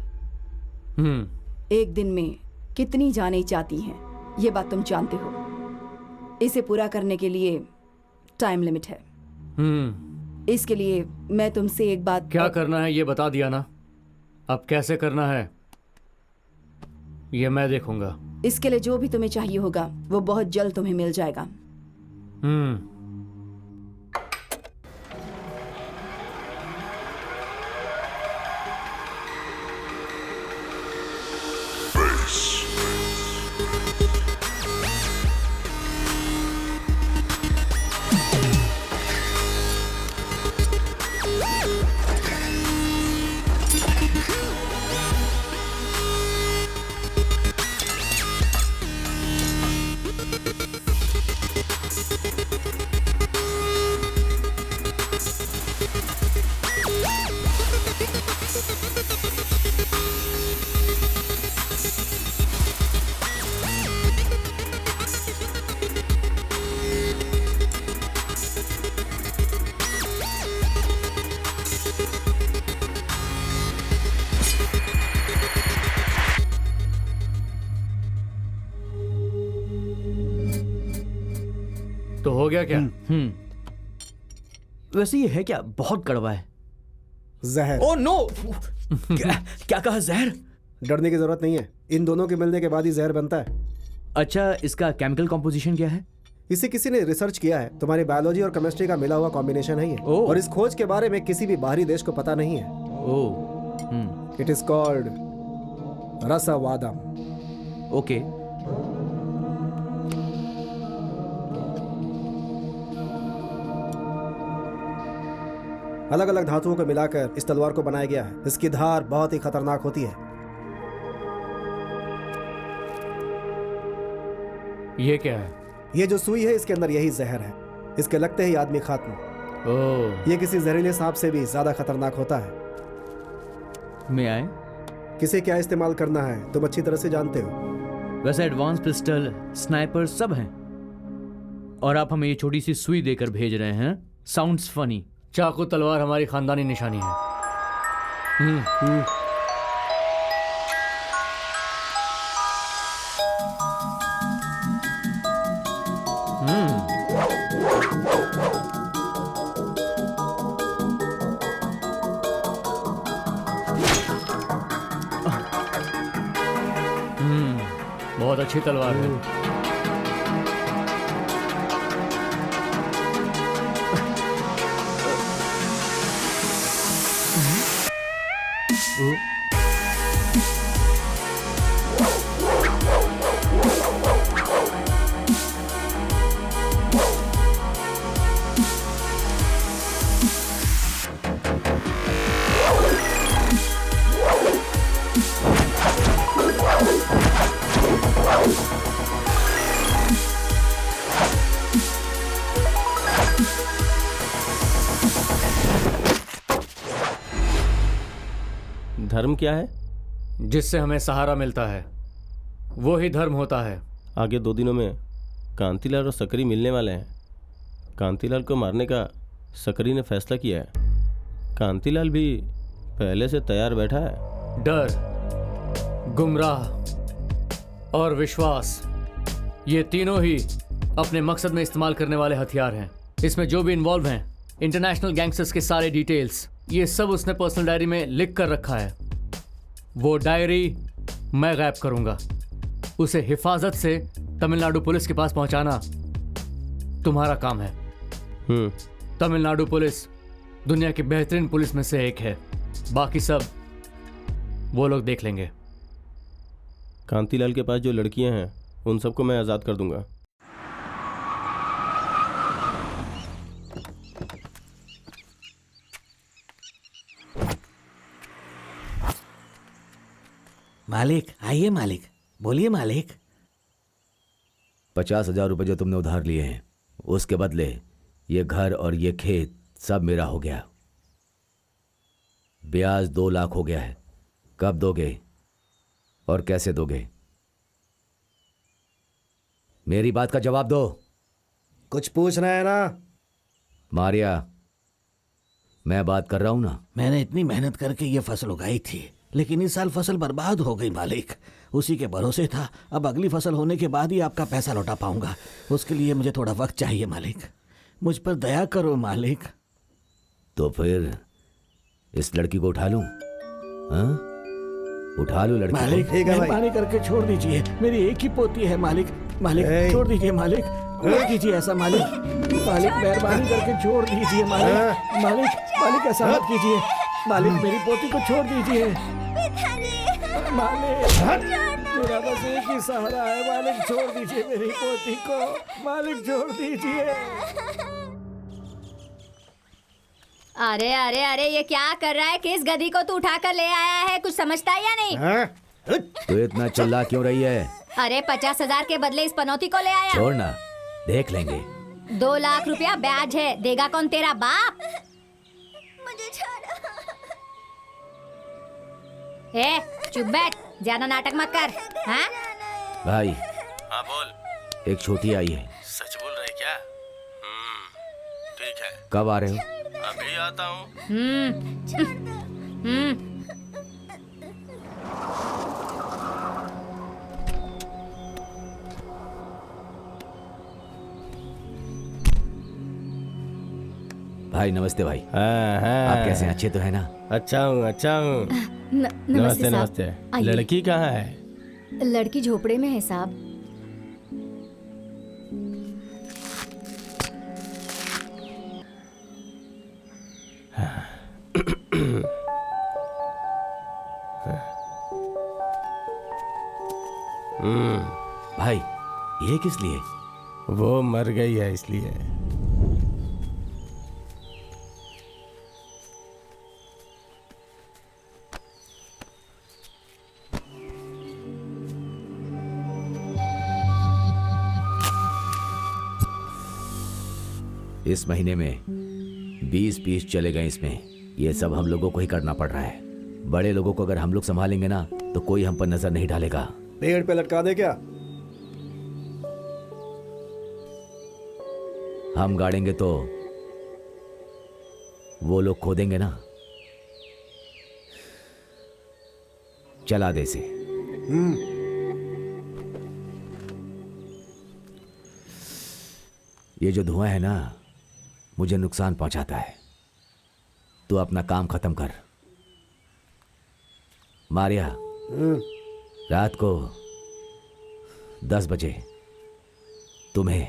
एक दिन में कितनी जाने चाहती हैं ये बात तुम जानते हो। इसे पूरा करने के लिए टाइम लिमिट है। इसके लिए मैं तुमसे एक बात।
क्या करना है ये बता दिया ना, अब कैसे करना है ये मैं देखूंगा।
इसके लिए जो भी तुम्हें चाहिए होगा वो बहुत जल्द तुम्हें मिल जाएगा।
तो हो गया क्या?
वैसे ये है क्या? बहुत कड़वा है।
जहर।
Oh no! क्या कहा? जहर?
डरने की जरूरत नहीं है, इन दोनों के मिलने के बाद ही जहर बनता है।
अच्छा, इसका केमिकल कॉम्पोजिशन क्या है?
इसे किसी ने रिसर्च किया है, तुम्हारी बायोलॉजी और केमिस्ट्री का मिला हुआ कॉम्बिनेशन है ये। और इस खोज के बारे में किसी भी बाहरी देश को पता नहीं है। It is called rasavadam.
Okay.
अलग अलग धातुओं को मिलाकर इस तलवार को बनाया गया है। इसकी धार बहुत ही खतरनाक होती है।
ये क्या है?
ये जो सुई है इसके अंदर यही जहर है। इसके लगते ही आदमी खात्मा। ये किसी जहरीले सांप से भी ज्यादा खतरनाक होता है।
मैं आए?
किसे क्या इस्तेमाल करना है तुम अच्छी तरह से जानते हो।
वैसे एडवांस पिस्टल, स्नाइपर सब हैं, और आप हमें ये छोटी सी सुई देकर भेज रहे हैं। Sounds funny.
चाकू तलवार हमारी खानदानी निशानी है। बहुत अच्छी तलवार है।
धर्म क्या है?
जिससे हमें सहारा मिलता है वो ही धर्म होता है।
आगे 2 दिनों में कांतिलाल और सकरी मिलने वाले हैं। कांतिलाल को मारने का सकरी ने फैसला किया है। कांतिलाल भी पहले से तैयार बैठा है।
डर गुमराह और विश्वास, ये तीनों ही अपने मकसद में इस्तेमाल करने वाले हथियार हैं। इसमें जो भी इन्वॉल्व हैं, इंटरनेशनल गैंगस्टर्स के सारे डिटेल्स, ये सब उसने पर्सनल डायरी में लिख कर रखा है। वो डायरी मैं गायब करूंगा। उसे हिफाजत से तमिलनाडु पुलिस के पास पहुंचाना तुम्हारा काम है। तमिलनाडु पुलिस दुनिया की बेहतरीन पुलिस में से एक है, बाकी सब वो लोग देख लेंगे।
कांतिलाल के पास जो लड़कियां हैं उन सबको मैं आज़ाद कर दूंगा।
मालिक आइए, मालिक बोलिए मालिक।
50,000 रुपये जो तुमने उधार लिए हैं, उसके बदले ये घर और ये खेत सब मेरा हो गया। ब्याज 2 लाख हो गया है। कब दोगे और कैसे दोगे? मेरी बात का जवाब दो।
कुछ पूछ रहे हैं ना?
मारिया, मैं बात कर रहा हूं ना।
मैंने इतनी मेहनत करके ये फसल उगाई थी, लेकिन इस साल फसल बर्बाद हो गई मालिक। उसी के भरोसे था। अब अगली फसल होने के बाद ही आपका पैसा लौटा पाऊंगा। उसके लिए मुझे थोड़ा वक्त चाहिए मालिक। मुझ पर दया करो मालिक।
तो फिर इस लड़की को उठा लूं? हाँ, उठा लूं लड़की
मालिक,
ठीक है भाई।
मेहरबानी करके छोड़ दीजिए। मेरी एक ही पोती है मालिक। मालिक छोड़ दीजिए मालिक। नहीं कीजिए ऐसा मालिक। मालिक मेहरबानी करके छोड़ दीजिए मालिक। मालिक मालिक ऐसा मत कीजिए मालिक। मेरी पोती को छोड़ दीजिए मालिक। मेरा बस एक ही सहारा है मालिक। छोड़ दीजिए मेरी पोती को मालिक, छोड़ दीजिए।
अरे अरे अरे, ये क्या कर रहा है? किस गधी को तू उठा कर ले आया है? कुछ समझता है या नहीं?
तो इतना चिल्ला क्यों रही है?
अरे 50,000 के बदले इस पनौती को ले आया।
छोड़ना, देख लेंगे।
2 लाख रुपया ब्याज है। देगा कौन? तेरा बाप। मुझे ए, चुप बैठ, ज्यादा नाटक मत कर। हाँ
भाई,
हाँ बोल।
एक छोटी आई है।
सच बोल रहे क्या? ठीक है।
कब आ रहे हो?
अभी आता हूँ।
भाई नमस्ते भाई।
हाँ,
आप कैसे हैं? अच्छे तो है ना?
अच्छा हूँ, अच्छा हूँ।
नमस्ते साहब।
नमस्ते।
आइए।
लड़की कहाँ है?
लड़की झोपड़े में है साहब।
भाई, ये किस लिए?
वो मर गई है इसलिए।
इस महीने में 20 पीस चले गए इसमें। ये सब हम लोगों को ही करना पड़ रहा है। बड़े लोगों को अगर हम लोग संभालेंगे ना, तो कोई हम पर नजर नहीं डालेगा।
पेड़ पे लटका दे क्या?
हम गाड़ेंगे तो वो लोग खोदेंगे ना। चला दे इसे। ये जो धुआं है ना, मुझे नुकसान पहुंचाता है। तू अपना काम खत्म कर। मारिया, रात को 10 बजे तुम्हें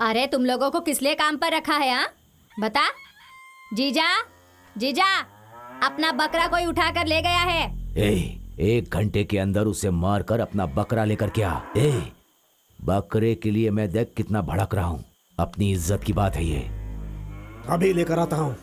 अरे तुम लोगों को किस लिए काम पर रखा है? हाँ बता। जीजा, जीजा, अपना बकरा कोई उठा कर ले गया है।
1 घंटे के अंदर उसे मारकर अपना बकरा लेकर क्या? बकरे के लिए मैं देख कितना भड़क रहा हूँ। अपनी इज्जत की बात है ये।
अभी लेकर आता हूँ।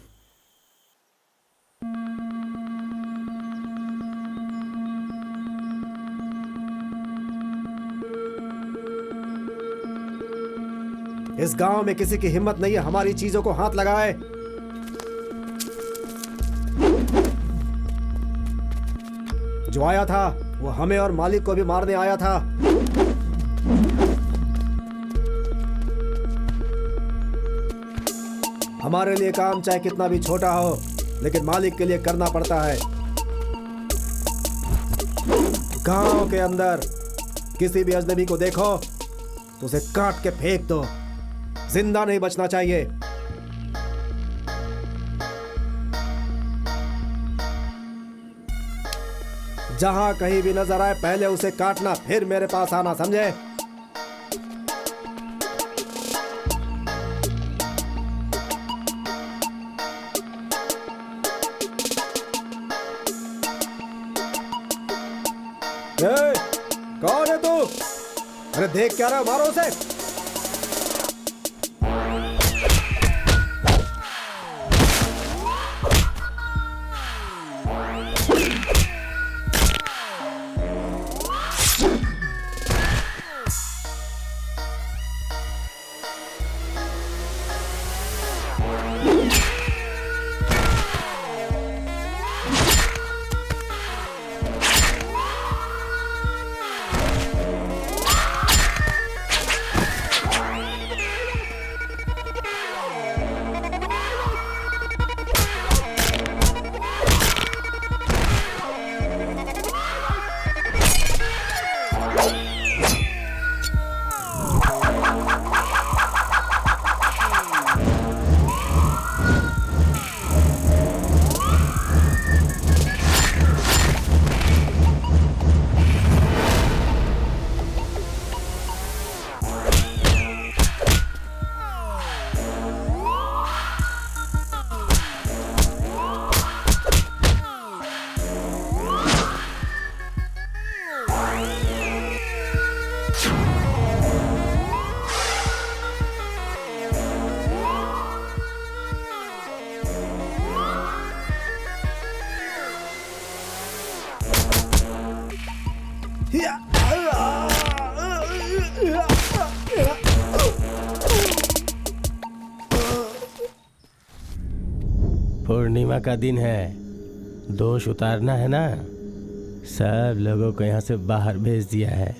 इस गांव में किसी की हिम्मत नहीं है हमारी चीजों को हाथ लगाए। जो आया था वो हमें और मालिक को भी मारने आया था। हमारे लिए काम चाहे कितना भी छोटा हो, लेकिन मालिक के लिए करना पड़ता है। गांव के अंदर किसी भी अजनबी को देखो तो उसे काट के फेंक दो, जिंदा नहीं बचना चाहिए। जहां कहीं भी नजर आए पहले उसे काटना, फिर मेरे पास आना, समझे? कौन है तू? अरे देख क्या रहा, मारो उसे।
पूर्णिमा का दिन है, दोष उतारना है ना। सब लोगों को यहाँ से बाहर भेज दिया है,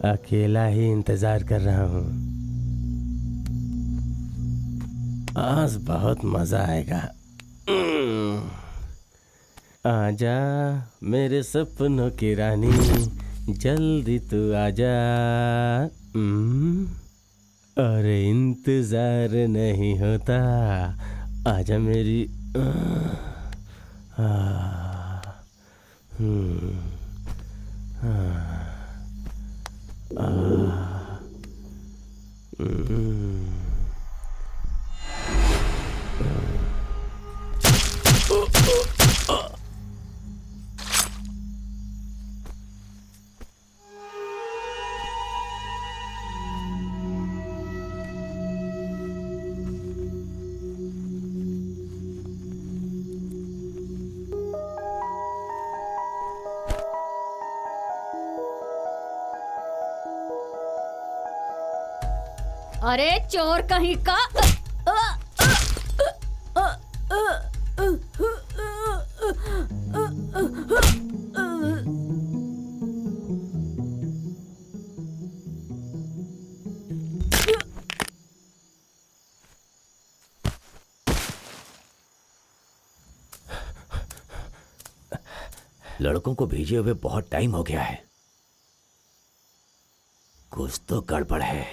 अकेला ही इंतजार कर रहा हूँ। आज बहुत मजा आएगा। आजा मेरे सपनों की रानी, जल्दी तू आजा। अरे इंतजार नहीं होता, आजा मेरी।
अरे चोर कहीं का।
लड़कों को भेजे हुए बहुत टाइम हो गया है। कुछ तो गड़बड़ है।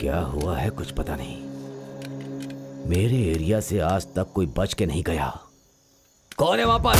क्या हुआ है कुछ पता नहीं। मेरे एरिया से आज तक कोई बच के नहीं गया। कौन है वहां पर?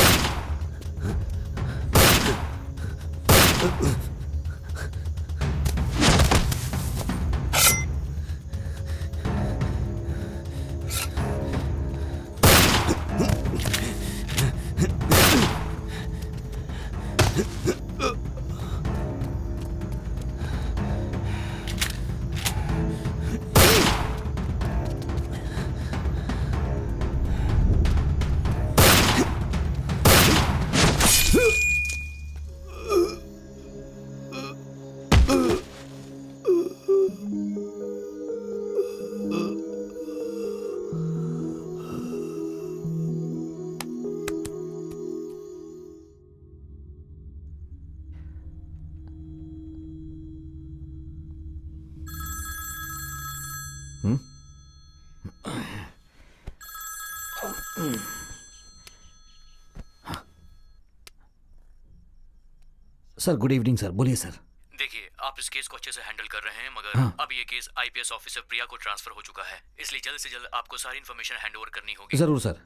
सर गुड इवनिंग सर, बोलिए सर।
देखिए, आप इस केस को अच्छे से हैंडल कर रहे हैं, मगर अब ये केस आईपीएस ऑफिसर प्रिया को ट्रांसफर हो चुका है, इसलिए जल्द से जल्द आपको सारी इन्फॉर्मेशन हैंडओवर करनी होगी।
जरूर सर,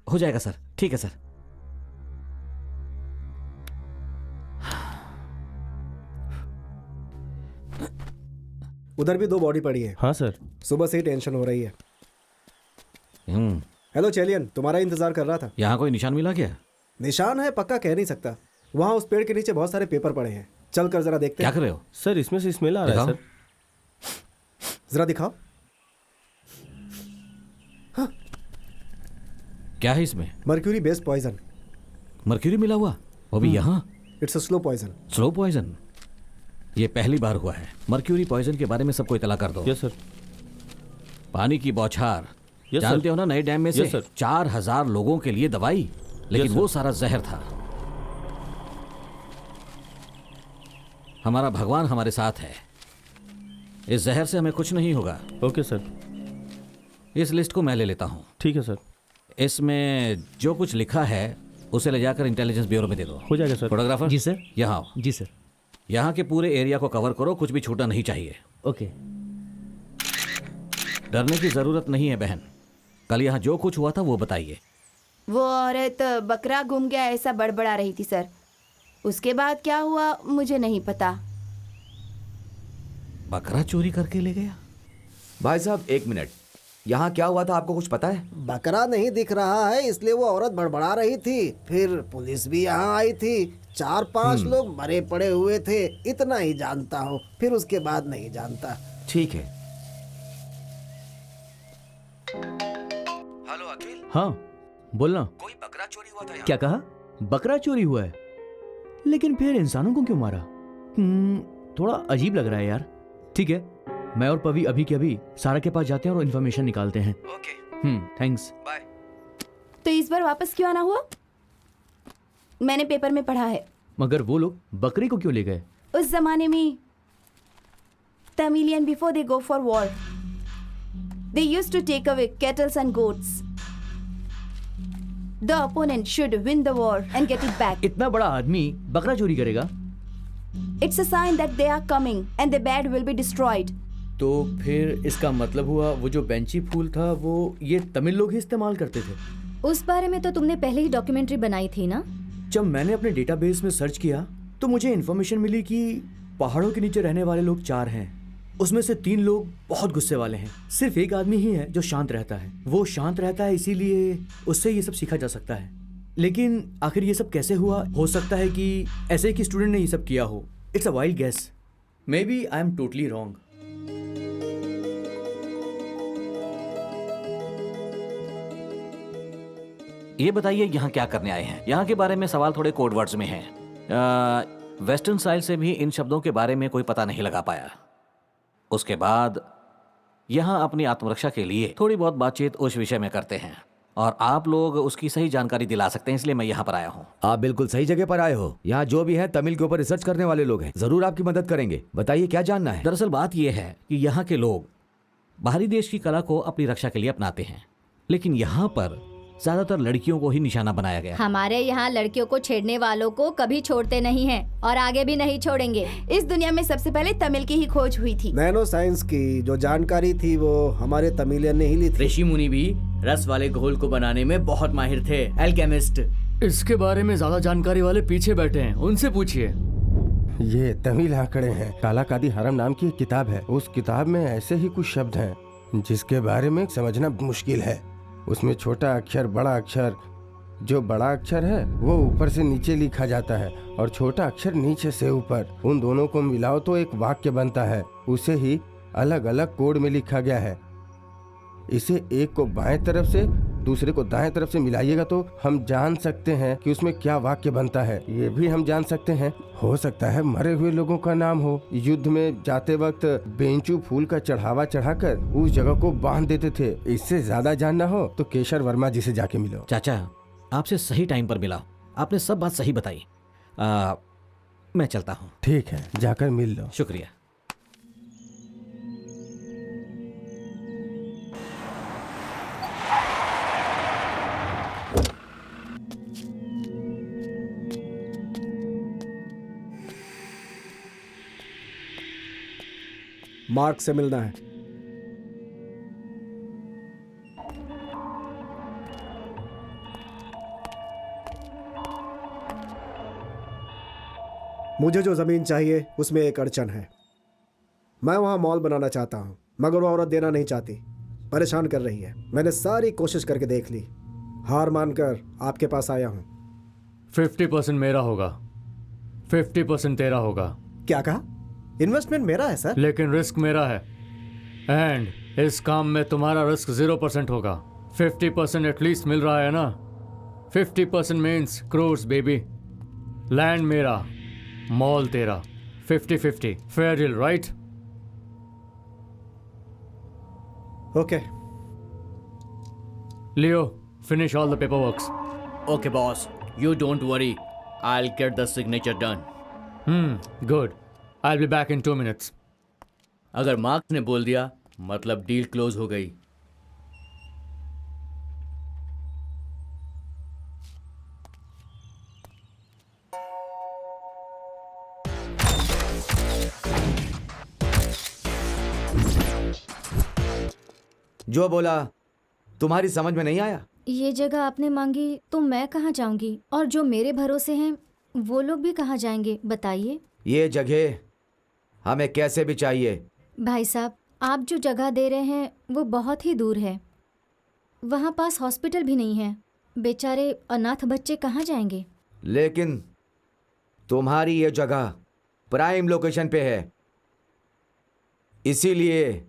हो जाएगा सर। ठीक है सर।
उधर भी 2 बॉडी पड़ी है।
हाँ सर।
सुबह से ही टेंशन हो रही है। हेलो चेलियन, तुम्हारा इंतजार कर रहा था।
यहाँ कोई निशान मिला क्या?
निशान है, पक्का कह नहीं सकता। वहाँ उस पेड़ के नीचे बहुत सारे पेपर पड़े हैं, चल कर जरा देखते
क्या
हैं।
कर रहे हो
सर? इसमें से स्मेल आ रहा है सर।
जरा दिखाओ। हाँ।
क्या है इसमें?
Mercury based poison.
मर्क्यूरी मिला हुआ, वो भी यहाँ?
It's a slow poison.
Slow poison? ये पहली बार हुआ है। मर्क्यूरी पॉइजन के बारे में सबको इतला कर दो।
Yes sir.
पानी की बौछार,
यस
जानते
सर।
हो ना, नए डैम में से
यस सर।
4000 लोगों के लिए दवाई, लेकिन
यस
वो
सर।
सारा जहर था। हमारा भगवान हमारे साथ है, इस जहर से हमें कुछ नहीं होगा।
Okay sir.
इस लिस्ट को मैं ले लेता हूँ।
ठीक है सर।
इसमें जो कुछ लिखा है उसे ले जाकर इंटेलिजेंस ब्यूरो में दे दो।
हो जाएगा सर।
फोटोग्राफर
जी सर।
यहाँ आओ।
जी सर।
यहाँ के पूरे एरिया को कवर करो, कुछ भी छूटना नहीं चाहिए।
ओके।
डरने की जरूरत नहीं है बहन, कल यहाँ जो कुछ हुआ था वो बताइए।
वो औरत बकरा गुम गया ऐसा बड़बड़ा रही थी सर। उसके बाद क्या हुआ मुझे नहीं पता।
बकरा चोरी करके ले गया?
भाई साहब 1 मिनट, यहाँ क्या हुआ था आपको कुछ पता है?
बकरा नहीं दिख रहा है, इसलिए वो औरत बड़बड़ा रही थी। फिर पुलिस भी यहाँ आई थी, 4-5 लोग मरे पड़े हुए थे, इतना ही जानता हूँ। फिर उसके बाद नहीं जानता।
ठीक है। हेलो अखिल।
हाँ बोलना।
कोई बकरा चोरी हुआ था यहाँ?
क्या कहा? बकरा चोरी हुआ है, लेकिन फिर इंसानों को क्यों मारा? थोड़ा अजीब लग रहा है यार। ठीक है, मैं और पवी अभी के अभी सारा के पास जाते हैं और इन्फॉर्मेशन निकालते हैं।
ओके।
थैंक्स।
बाय।
तो इस बार वापस क्यों आना हुआ? मैंने पेपर में पढ़ा है।
मगर वो लोग बकरी को क्यों ले गए?
उस जमाने में Tamilian before they go for war they used to take away cattles and goats. The opponent should win the war and get it back.
इतना बड़ा आदमी बकरा चोरी करेगा?
It's a sign that they are coming and the bad will be destroyed.
तो फिर इसका मतलब हुआ वो जो बेंची फूल था वो ये तमिल लोग ही इस्तेमाल करते थे।
उस बारे में तो तुमने पहले ही डॉक्यूमेंट्री बनाई थी ना?
जब मैंने अपने डेटाबेस में सर्च किया तो मुझे इन्फॉर्मेशन मिली कि पहाड़ों के नीचे रहने वाले लोग 4 हैं। उसमें से 3 लोग बहुत गुस्से वाले हैं। सिर्फ एक आदमी ही है जो शांत रहता है। वो शांत रहता है, इसीलिए उससे ये सब सीखा जा सकता है। लेकिन आखिर ये सब कैसे हुआ? हो सकता है कि ऐसे एक स्टूडेंट ने ये सब किया हो। It's a wild guess. Maybe I am totally wrong.
ये बताइए यहाँ क्या करने आए हैं? यहाँ के बारे में सवाल थोड़े कोड वर्ड्स में हैं। वेस्टर्न स्टाइल से भी इन शब्दों के बारे में कोई पता नहीं लगा पाया। उसके बाद यहाँ अपनी आत्मरक्षा के लिए थोड़ी बहुत बातचीत उस विषय में करते हैं और आप लोग उसकी सही जानकारी दिला सकते हैं, इसलिए मैं यहाँ पर आया हूँ।
आप बिल्कुल सही जगह पर आए हो। यहाँ जो भी है तमिल के ऊपर रिसर्च करने वाले लोग हैं, जरूर आपकी मदद करेंगे। बताइए क्या जानना है?
दरअसल बात यह है कि यहाँ के लोग बाहरी देश की कला को अपनी रक्षा के लिए अपनाते हैं, लेकिन यहाँ पर ज्यादातर लड़कियों को ही निशाना बनाया गया।
हमारे यहाँ लड़कियों को छेड़ने वालों को कभी छोड़ते नहीं हैं और आगे भी नहीं छोड़ेंगे।
इस दुनिया में सबसे पहले तमिल की ही खोज हुई थी।
नैनो साइंस की जो जानकारी थी वो हमारे तमिलियन ने ही ली थी।
ऋषि मुनि भी रस वाले घोल को बनाने में बहुत माहिर थे, एल्केमिस्ट।
इसके बारे में ज्यादा जानकारी वाले पीछे बैठे हैं, उनसे पूछिए।
ये तमिल आंकड़े हैं। काला कादी हरम नाम की एक किताब है। उस किताब में ऐसे ही कुछ शब्द हैं जिसके बारे में समझना मुश्किल है। उसमें छोटा अक्षर, बड़ा अक्षर, जो बड़ा अक्षर है वो ऊपर से नीचे लिखा जाता है और छोटा अक्षर नीचे से ऊपर। उन दोनों को मिलाओ तो एक वाक्य बनता है। उसे ही अलग अलग कोड में लिखा गया है। इसे एक को बाएं तरफ से दूसरे को दाएं तरफ से मिलाइएगा तो हम जान सकते हैं कि उसमें क्या वाक्य बनता है। ये भी हम जान सकते हैं, हो सकता है मरे हुए लोगों का नाम हो। युद्ध में जाते वक्त बेंचू फूल का चढ़ावा चढ़ाकर उस जगह को बांध देते थे। इससे ज्यादा जानना हो तो केशर वर्मा जी से जाके मिलो।
चाचा, आपसे सही टाइम पर मिला, आपने सब बात सही बताई। मैं चलता हूँ।
ठीक है, जाकर मिल लो।
शुक्रिया।
मार्क से मिलना है। मुझे जो जमीन चाहिए उसमें एक अड़चन है। मैं वहां मॉल बनाना चाहता हूं, मगर वो औरत देना नहीं चाहती, परेशान कर रही है। मैंने सारी कोशिश करके देख ली, हार मानकर आपके पास आया हूं।
50% मेरा होगा, 50% तेरा होगा।
क्या कहा? इन्वेस्टमेंट मेरा है सर।
लेकिन रिस्क मेरा है, एंड इस काम में तुम्हारा रिस्क 0% होगा। 50% एटलीस्ट मिल रहा है ना? 50% मीन्स क्रोर्स बेबी। लैंड मेरा, मॉल तेरा, 50-50 fair deal, right?
Okay.
Leo, finish all the paper works.
Okay, boss. You don't worry. I'll get the signature done.
Good. I'll be back in 2 minutes.
अगर marks ने बोल दिया मतलब deal close हो गई।
जो बोला तुम्हारी समझ में नहीं आया?
ये जगह आपने मांगी तो मैं कहाँ जाऊंगी, और जो मेरे भरोसे हैं वो लोग भी कहाँ जाएंगे, बताइए।
ये जगह हमें कैसे भी चाहिए।
भाई साहब, आप जो जगह दे रहे हैं वो बहुत ही दूर है। वहाँ पास हॉस्पिटल भी नहीं है। बेचारे अनाथ बच्चे कहाँ जाएंगे?
लेकिन तुम्हारी ये जगह प्राइम लोकेशन पे है, इसीलिए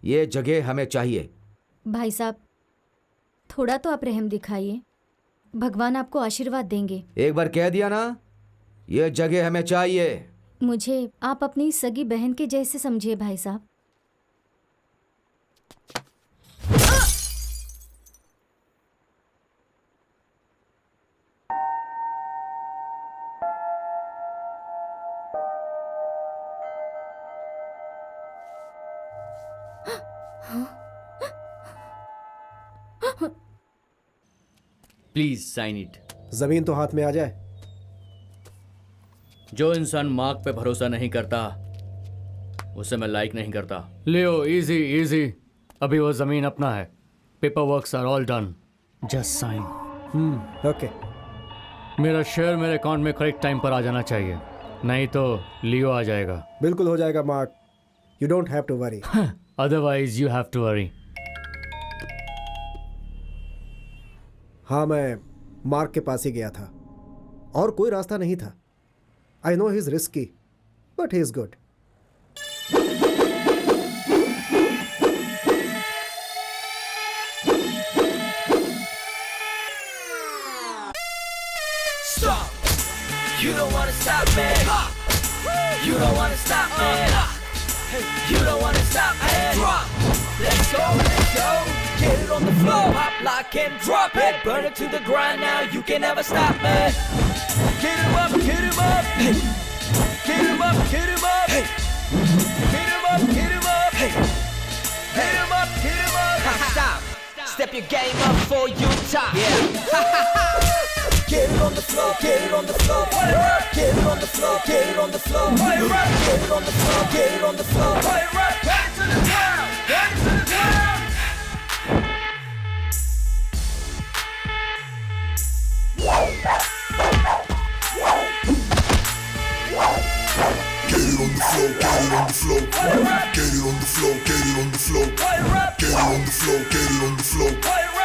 ये जगह हमें चाहिए।
भाई साहब, थोड़ा तो आप रहम दिखाइए, भगवान आपको आशीर्वाद देंगे।
एक बार कह दिया ना, ये जगह हमें चाहिए।
मुझे आप अपनी सगी बहन के जैसे समझिए भाई साहब।
Please sign it.
जमीन तो हाथ में आ जाए।
जो इंसान मार्क पे भरोसा नहीं करता उसे मैं लाइक नहीं करता।
लियो, इजी इजी, अभी वो जमीन अपना है। Paper works are all done, just sign.
Okay.
मेरा शेयर मेरे अकाउंट में करेक्ट टाइम पर आ जाना चाहिए, नहीं तो लियो आ जाएगा।
बिल्कुल हो जाएगा Mark, you don't have to worry.
Otherwise you have to worry.
हाँ, मैं मार्क के पास ही गया था और कोई रास्ता नहीं था। I know he is risky but he is good.
You don't wanna stop me. You don't wanna stop me. You don't wanna stop me. Drop. Let's go, let's go. Get it on the floor. Pop, lock, and drop it. Burn it to the ground now. You can never stop me. Get him up, get him up. Hey. Get him up, get him up. Hey. Get him up, get him up. Hey. Get him up, get him up. Stop. Step your game up for you top. Get it on the floor, get it on the floor. Get it on the floor, get it on the floor. Get it on the floor, get it on the floor. Get it to the ground, get it to the ground.
Get it on the floor, get it on the floor. Get it on the floor, get it on the floor. Get it on the floor, get it on the floor.
Get it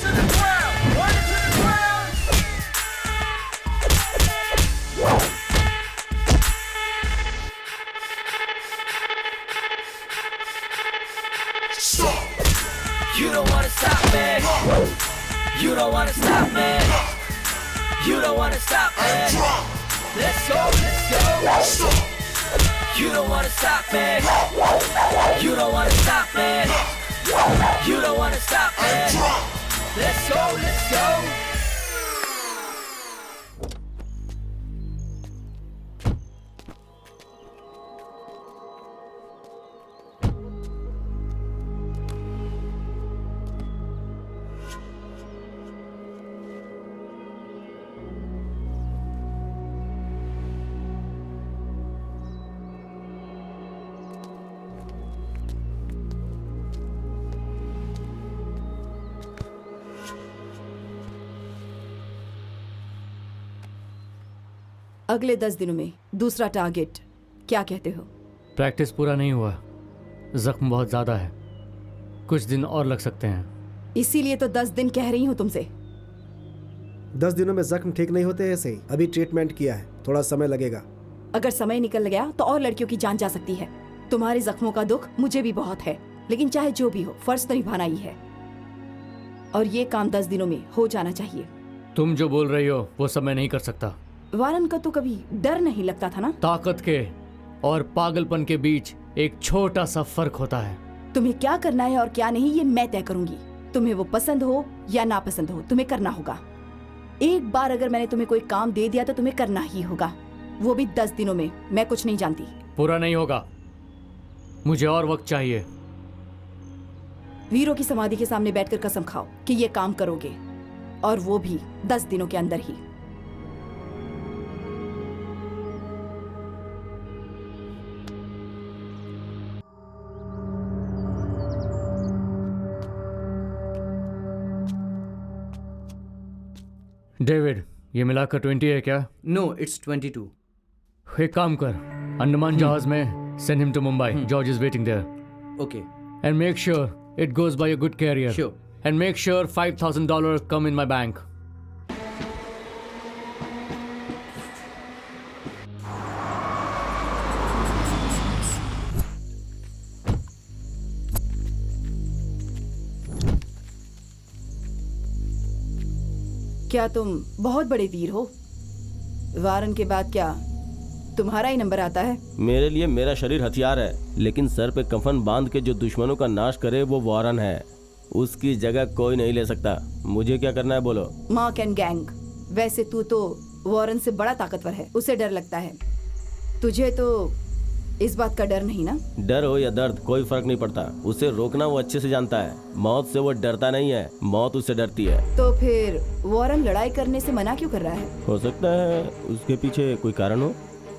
to the ground, get it to the ground.
Stop.
You don't wanna stop me. You don't wanna stop me. You don't wanna stop me. Let's go, let's go.
Stop.
You don't wanna stop me. You don't wanna stop me. You don't wanna stop me. Let's go, let's go.
अगले 10 दिनों में दूसरा target, क्या कहते हो?
Practice पूरा नहीं हुआ, जख्म बहुत ज़्यादा है, कुछ दिन और लग सकते हैं।
इसीलिए तो 10 दिन कह रही हूँ तुमसे।
10 दिनों में जख्म ठीक नहीं होते ऐसे ही। अभी ट्रीटमेंट किया है, थोड़ा समय लगेगा।
अगर समय निकल गया तो और लड़कियों की जान जा सकती है। तुम्हारे जख्मों का दुख मुझे भी बहुत है, लेकिन चाहे जो भी हो फर्ज तो निभाना ही है, और ये काम 10 दिनों में हो जाना चाहिए।
तुम जो बोल रही हो वो सब मैं नहीं कर सकता।
वारन का तो कभी डर नहीं लगता था ना?
ताकत के और पागलपन के बीच एक छोटा सा फर्क होता है।
तुम्हें क्या करना है और क्या नहीं ये मैं तय करूंगी। तुम्हें वो पसंद हो या नापसंद हो, तुम्हें करना होगा। एक बार अगर मैंने तुम्हें कोई काम दे दिया तो तुम्हें करना ही होगा, वो भी 10 दिनों में। मैं कुछ नहीं जानती।
पूरा नहीं होगा, मुझे और वक्त चाहिए।
वीरों की समाधि के सामने बैठकर कसम खाओ कि ये काम करोगे, और वो भी 10 दिनों के अंदर ही।
डेविड, ये मिलाकर 20 है क्या?
No, it's 22.
एक काम कर, अंडमान जहाज में send him to Mumbai. George is waiting there.
Okay.
And make sure it goes by a good carrier.
Sure.
And make sure $5,000 come in my bank.
क्या तुम बहुत बड़े वीर हो? वारन के बाद क्या तुम्हारा ही नंबर आता है?
मेरे लिए मेरा शरीर हथियार है, लेकिन सर पे कफन बांध के जो दुश्मनों का नाश करे वो वारन है। उसकी जगह कोई नहीं ले सकता। मुझे क्या करना है बोलो?
Mark and gang. वैसे तू तो वारन से बड़ा ताकतवर है, उसे डर लगता है। तुझे तो इस बात का डर नहीं ना?
डर हो या दर्द कोई फर्क नहीं पड़ता। उसे रोकना वो अच्छे से जानता है। मौत से वो डरता नहीं है, मौत उससे डरती है।
तो फिर वारन लड़ाई करने से मना क्यों कर रहा है?
हो सकता है उसके पीछे कोई कारण हो।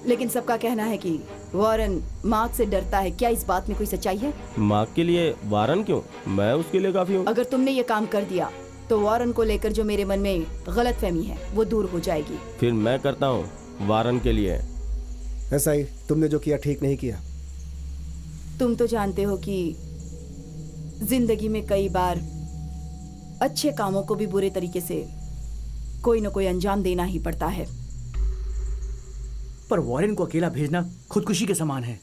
लेकिन सबका कहना है कि वारन मार्क से डरता है। क्या इस बात में कोई सच्चाई है?
मार्क के लिए वारन क्यों? मैं उसके लिए काफी हूँ।
अगर तुमने ये काम कर दिया तो वारन को लेकर जो मेरे मन में गलतफहमी है वो दूर हो जाएगी।
फिर मैं करता हूँ वारन के लिए।
ऐसा ही तुमने जो किया ठीक नहीं किया।
तुम तो जानते हो कि जिंदगी में कई बार अच्छे कामों को भी बुरे तरीके से कोई न कोई अंजाम देना ही पड़ता है।
पर वॉरेन को अकेला भेजना खुदकुशी के समान है।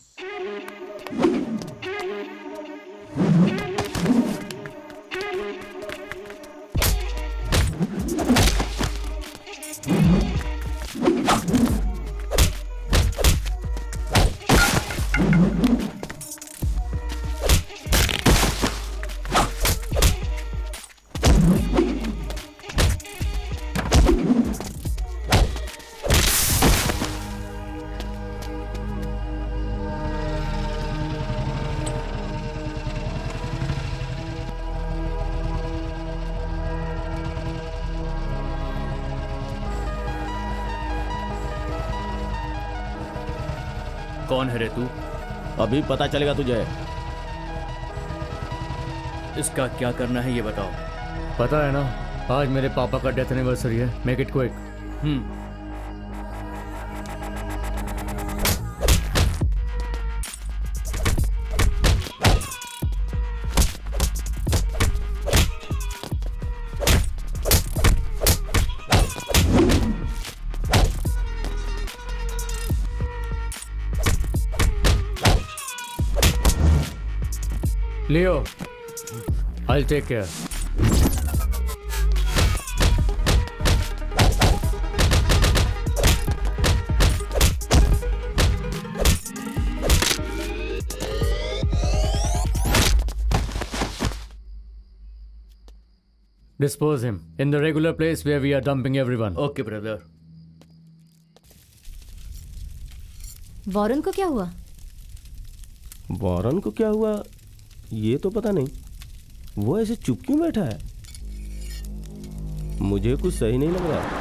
कौन है रे तू?
अभी पता चलेगा तुझे।
इसका क्या करना है ये बताओ। पता है ना, आज मेरे पापा का डेथ एनिवर्सरी है। Make it quick. Leo, I'll take care. Dispose him in the regular place where we are dumping everyone. Okay, brother.
Warren को क्या हुआ?
वॉरन को क्या हुआ ये तो पता नहीं। वो ऐसे चुप क्यों बैठा है? मुझे कुछ सही नहीं लग रहा।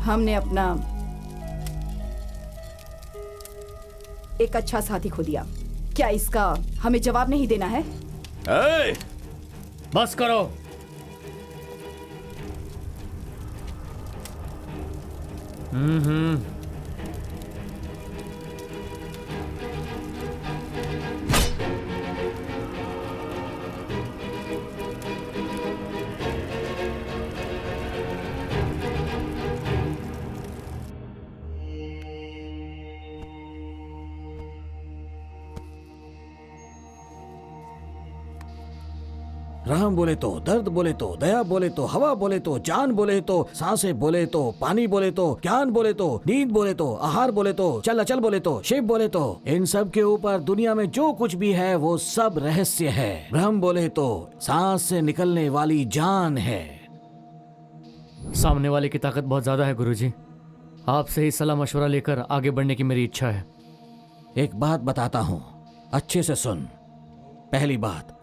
हमने अपना एक अच्छा साथी खो दिया। क्या इसका हमें जवाब नहीं देना है?
बस करो।
रहम बोले तो, दर्द बोले तो, दया बोले तो, हवा बोले तो, जान बोले तो, सांसें बोले तो, पानी बोले तो, ज्ञान बोले तो, नींद बोले तो, आहार बोले तो, चल अचल बोले तो, शिव बोले तो, इन सब के ऊपर दुनिया में जो कुछ भी है वो सब रहस्य है। ब्रह्म बोले तो सांस से निकलने वाली जान है।
सामने वाले की ताकत बहुत ज्यादा है गुरुजी। आपसे ही सलाह मशवरा लेकर आगे बढ़ने की मेरी इच्छा है।
एक बात बताता हूँ, अच्छे से सुन। पहली बात,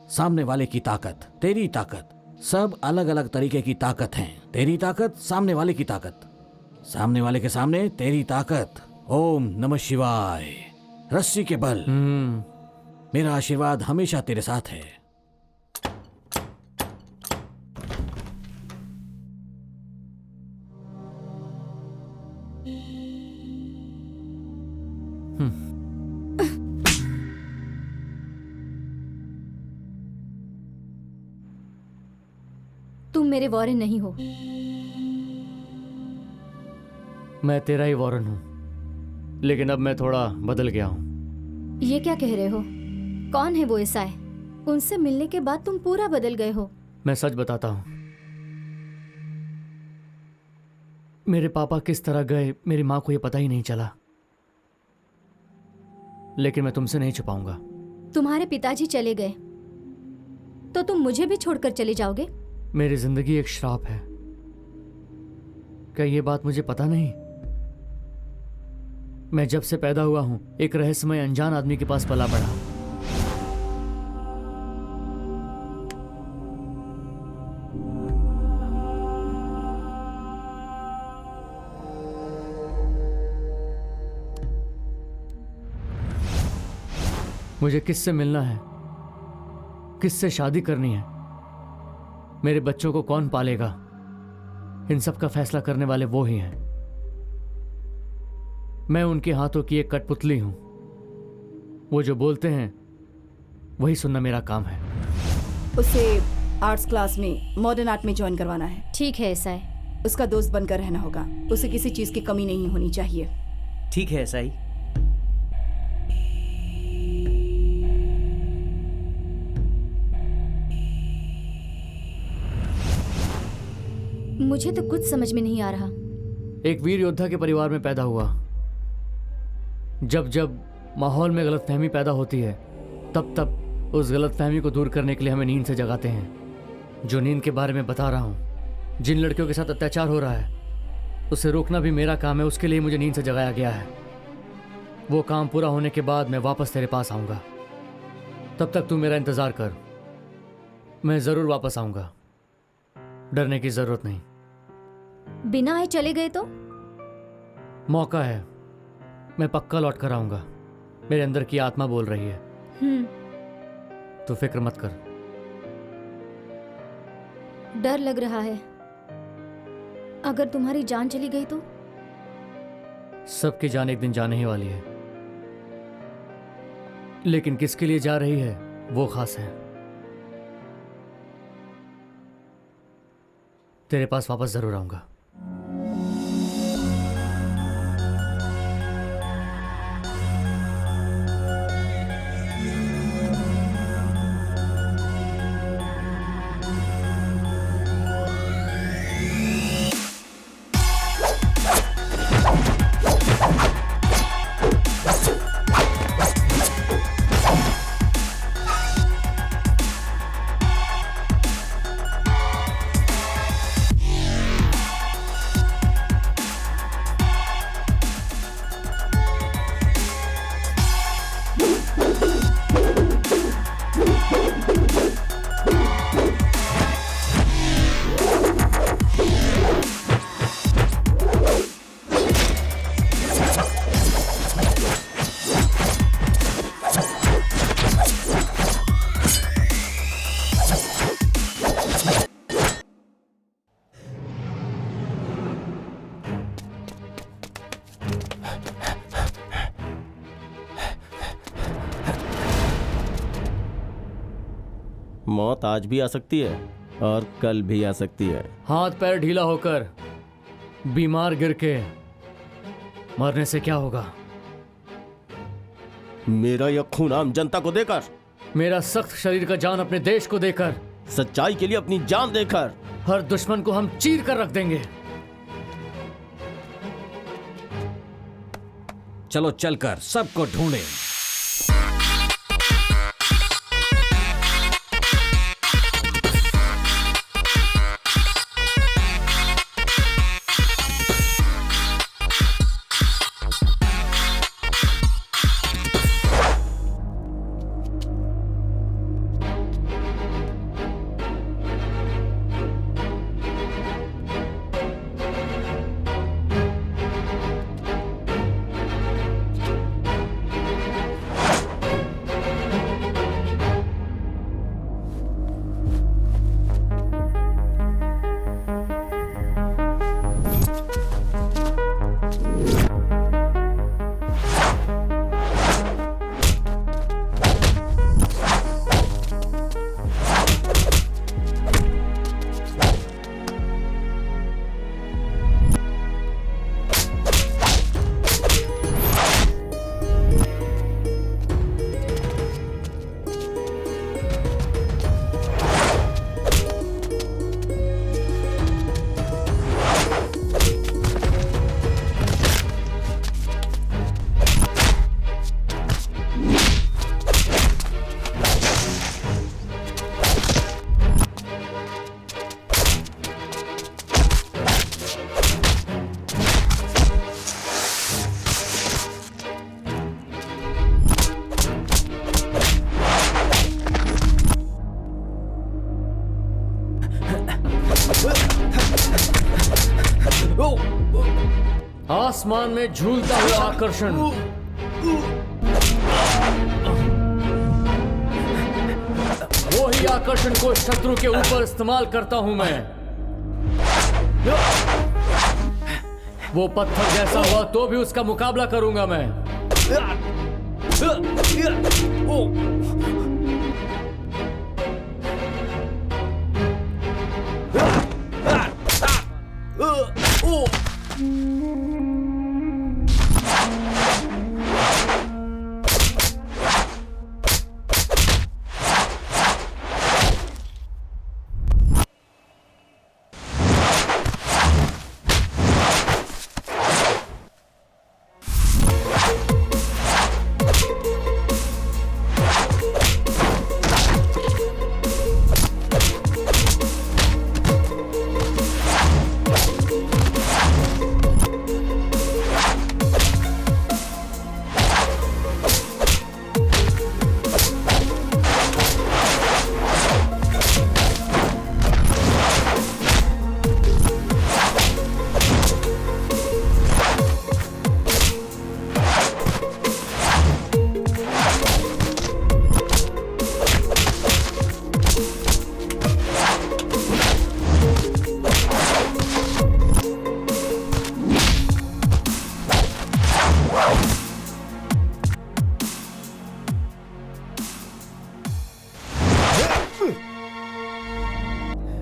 सामने वाले की ताकत, तेरी ताकत, सब अलग अलग तरीके की ताकत हैं। तेरी ताकत, सामने वाले की ताकत, सामने वाले के सामने तेरी ताकत। ओम नमः शिवाय। रस्सी के बल। मेरा आशीर्वाद हमेशा तेरे साथ है।
तुम मेरे वॉरेन नहीं हो।
मैं तेरा ही वॉरेन हूं, लेकिन अब मैं थोड़ा बदल गया हूं।
ये क्या कह रहे हो? कौन है वो ईसाई? उनसे मिलने के बाद तुम पूरा बदल गए हो।
मैं सच बताता हूं, मेरे पापा किस तरह गए मेरी मां को ये पता ही नहीं चला, लेकिन मैं तुमसे नहीं छुपाऊंगा।
तुम्हारे पिताजी चले गए तो तुम मुझे भी छोड़कर चले जाओगे?
मेरी जिंदगी एक श्राप है। क्या ये बात मुझे पता नहीं? मैं जब से पैदा हुआ हूं एक रहस्यमय अनजान आदमी के पास पला पड़ा। मुझे किससे मिलना है, किससे शादी करनी है, मेरे बच्चों को कौन पालेगा, इन सब का फैसला करने वाले वो ही हैं। मैं उनके हाथों की एक कठपुतली हूं। वो जो बोलते हैं वही सुनना मेरा काम है।
उसे आर्ट्स क्लास में मॉडर्न आर्ट में ज्वाइन करवाना है।
ठीक है ऐसा है।
उसका दोस्त बनकर रहना होगा। उसे किसी चीज की कमी नहीं होनी चाहिए।
ठीक है ऐसा ही।
मुझे तो कुछ समझ में नहीं आ रहा।
एक वीर योद्धा के परिवार में पैदा हुआ, जब जब माहौल में गलतफहमी पैदा होती है तब तब उस गलतफहमी को दूर करने के लिए हमें नींद से जगाते हैं। जो नींद के बारे में बता रहा हूँ, जिन लड़कियों के साथ अत्याचार हो रहा है उसे रोकना भी मेरा काम है, उसके लिए मुझे नींद से जगाया गया है। वो काम पूरा होने के बाद मैं वापस तेरे पास आऊँगा। तब तक तू मेरा इंतज़ार कर, मैं ज़रूर वापस आऊँगा, डरने की ज़रूरत नहीं।
बिना आए चले गए तो?
मौका है, मैं पक्का लौट कर आऊँगा। मेरे अंदर की आत्मा बोल रही है। तू फिक्र मत कर।
डर लग रहा है, अगर तुम्हारी जान चली गई तो?
सबकी जान एक दिन जाने ही वाली है, लेकिन किसके लिए जा रही है वो खास है। तेरे पास वापस जरूर आऊंगा।
मौत आज भी आ सकती है और कल भी आ सकती है।
हाथ पैर ढीला होकर बीमार गिर के मरने से क्या होगा?
मेरा यह खून आम जनता को देकर,
मेरा सख्त शरीर का जान अपने देश को देकर,
सच्चाई के लिए अपनी जान देकर,
हर दुश्मन को हम चीर कर रख देंगे।
चलो चलकर सबको ढूंढें।
आसमान में झूलता हुआ आकर्षण, वो ही आकर्षण को शत्रु के ऊपर इस्तेमाल करता हूं मैं। वो पत्थर जैसा हुआ तो भी उसका मुकाबला करूंगा मैं।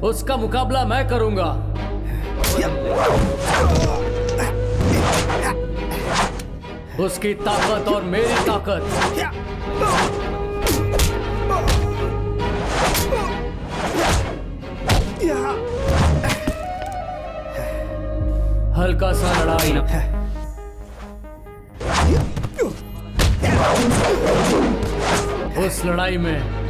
उसका मुकाबला मैं करूंगा। उसकी ताकत और मेरी ताकत हल्का सा लड़ाई, उस लड़ाई में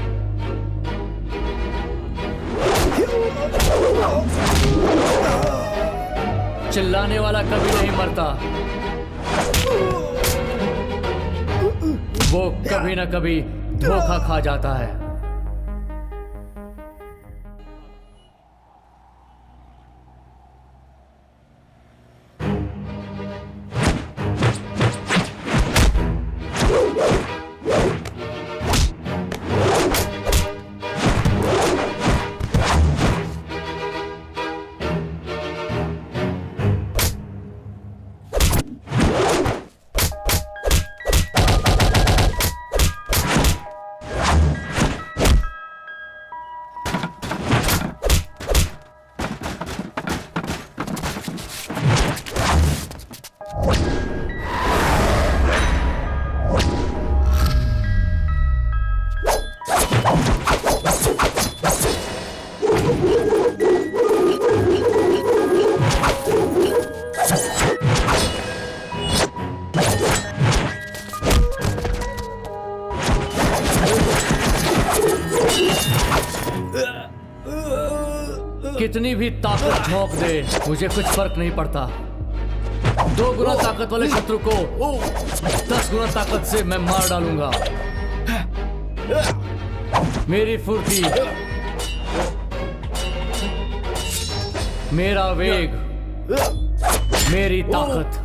चिल्लाने वाला कभी नहीं मरता, वो कभी ना कभी धोखा खा जाता है। कितनी भी ताकत झोंक दे, मुझे कुछ फर्क नहीं पड़ता। 2 गुना ताकत वाले शत्रु को 10 गुना ताकत से मैं मार डालूंगा। मेरी फुर्ती, मेरा वेग, मेरी ताकत।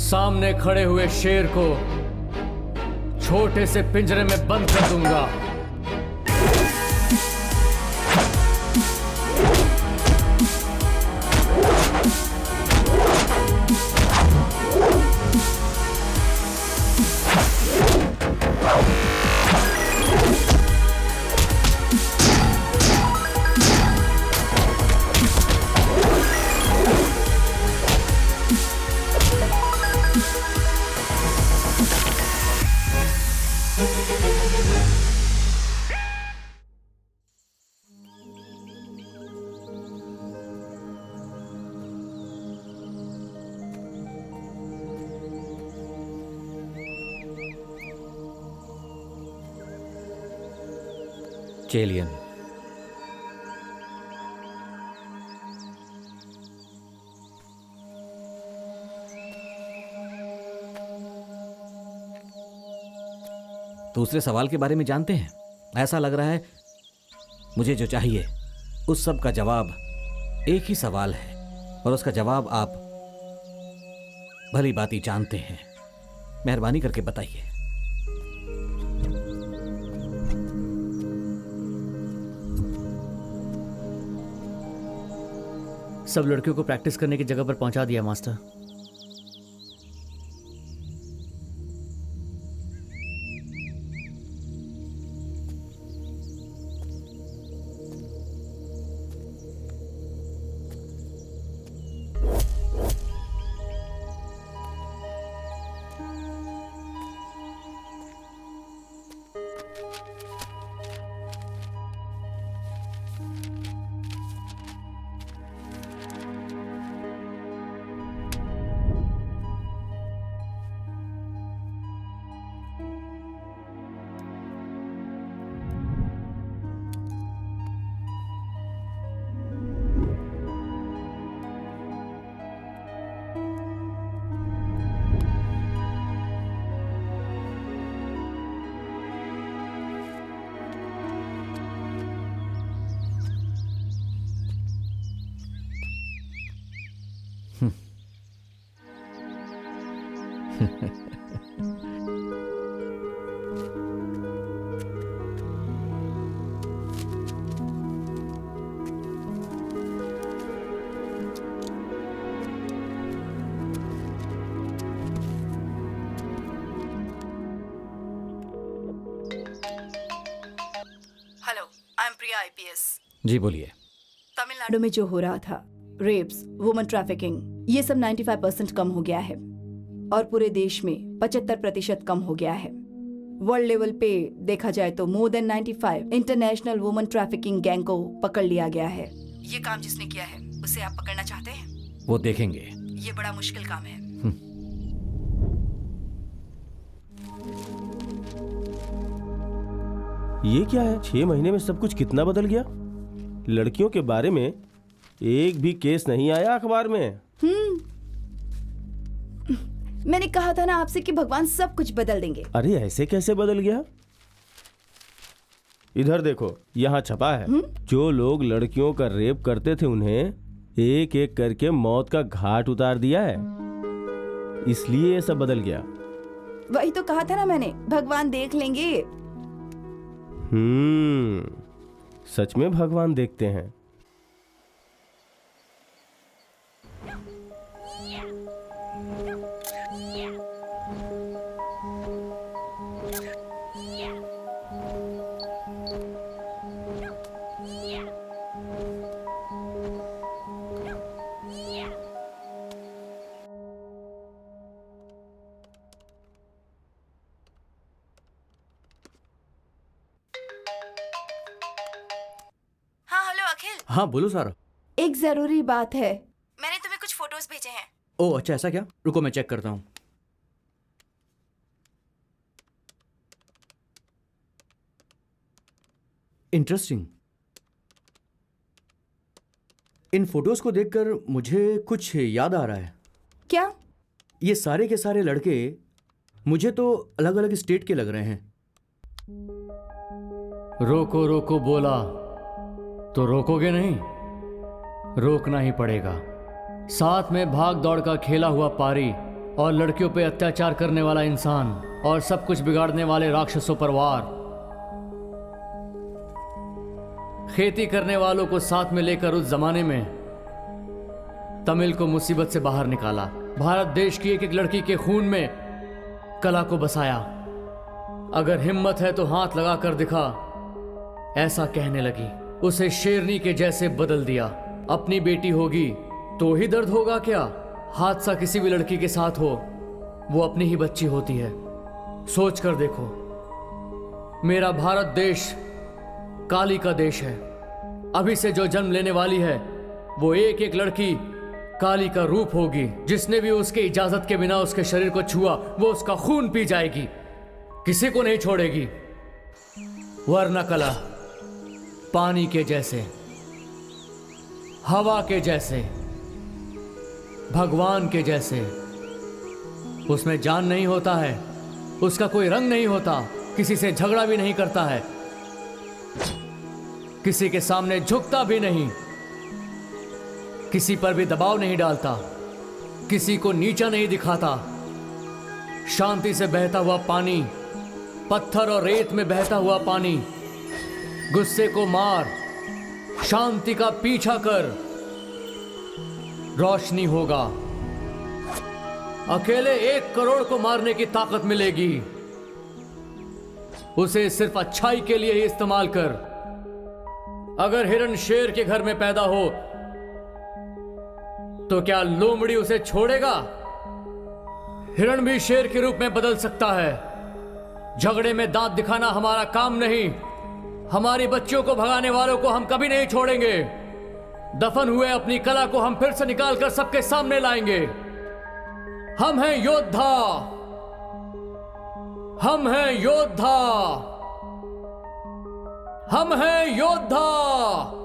सामने खड़े हुए शेर को छोटे से पिंजरे में बंद कर दूंगा।
चेलियन, दूसरे सवाल के बारे में जानते हैं? ऐसा लग रहा है मुझे जो चाहिए उस सब का जवाब एक ही सवाल है, और उसका जवाब आप भली भांति जानते हैं। मेहरबानी करके बताइए।
सब लड़कियों को प्रैक्टिस करने की जगह पर पहुंचा दिया मास्टर।
प्रिया आईपीएस।
जी बोलिए।
तमिलनाडु में जो हो रहा था, रेप्स, वुमन ट्रैफिकिंग, ये सब 95% कम हो गया है और पूरे देश में 75% कम हो गया है। वर्ल्ड लेवल पे देखा जाए तो more than 95 international woman trafficking gang को पकड़ लिया गया है। ये काम जिसने किया है उसे आप पकड़ना चाहते हैं?
वो देखेंगे।
ये बड़ा मुश्किल काम है।
ये क्या है? 6 महीने में सब कुछ कितना बदल गया। लड़कियों के बारे में एक भी केस नहीं आया अखबार में।
मैंने कहा था ना आपसे कि भगवान सब कुछ बदल देंगे।
अरे ऐसे कैसे बदल गया? इधर देखो, यहाँ छपा है जो लोग लड़कियों का रेप करते थे उन्हें एक एक करके मौत का घाट उतार दिया है, इसलिए ये सब बदल गया।
वही तो कहा था ना मैंने, भगवान देख लेंगे।
सच में भगवान देखते हैं।
हाँ बोलो सारा।
एक जरूरी बात है, मैंने तुम्हें कुछ फोटोज भेजे हैं।
ओह अच्छा, ऐसा क्या? रुको मैं चेक करता हूँ। इंटरेस्टिंग। इन फोटोज को देखकर मुझे कुछ याद आ रहा है।
क्या?
ये सारे के सारे लड़के मुझे तो अलग अलग स्टेट के लग रहे हैं।
रोको रोको बोला तो रोकोगे नहीं? रोकना ही पड़ेगा। साथ में भाग दौड़ का खेला हुआ पारी और लड़कियों पे अत्याचार करने वाला इंसान और सब कुछ बिगाड़ने वाले राक्षसों पर वार। खेती करने वालों को साथ में लेकर उस जमाने में तमिल को मुसीबत से बाहर निकाला। भारत देश की एक एक लड़की के खून में कला को बसाया। अगर हिम्मत है तो हाथ लगा कर दिखा, ऐसा कहने लगी। उसे शेरनी के जैसे बदल दिया। अपनी बेटी होगी तो ही दर्द होगा क्या? हादसा किसी भी लड़की के साथ हो, वो अपनी ही बच्ची होती है। सोच कर देखो, मेरा भारत देश काली का देश है। अभी से जो जन्म लेने वाली है वो एक एक लड़की काली का रूप होगी। जिसने भी उसके इजाजत के बिना उसके शरीर को छुआ वो उसका खून पी जाएगी, किसी को नहीं छोड़ेगी। वरना कला पानी के जैसे, हवा के जैसे, भगवान के जैसे। उसमें जान नहीं होता है, उसका कोई रंग नहीं होता, किसी से झगड़ा भी नहीं करता है, किसी के सामने झुकता भी नहीं, किसी पर भी दबाव नहीं डालता, किसी को नीचा नहीं दिखाता। शांति से बहता हुआ पानी, पत्थर और रेत में बहता हुआ पानी। गुस्से को मार, शांति का पीछा कर, रोशनी होगा। अकेले 1 करोड़ को मारने की ताकत मिलेगी। उसे सिर्फ अच्छाई के लिए ही इस्तेमाल कर। अगर हिरण शेर के घर में पैदा हो तो क्या लोमड़ी उसे छोड़ेगा? हिरण भी शेर के रूप में बदल सकता है। झगड़े में दांत दिखाना हमारा काम नहीं। हमारी बच्चियों को भगाने वालों को हम कभी नहीं छोड़ेंगे। दफन हुए अपनी कला को हम फिर से निकाल कर सबके सामने लाएंगे। हम हैं योद्धा, हम हैं योद्धा, हम हैं योद्धा।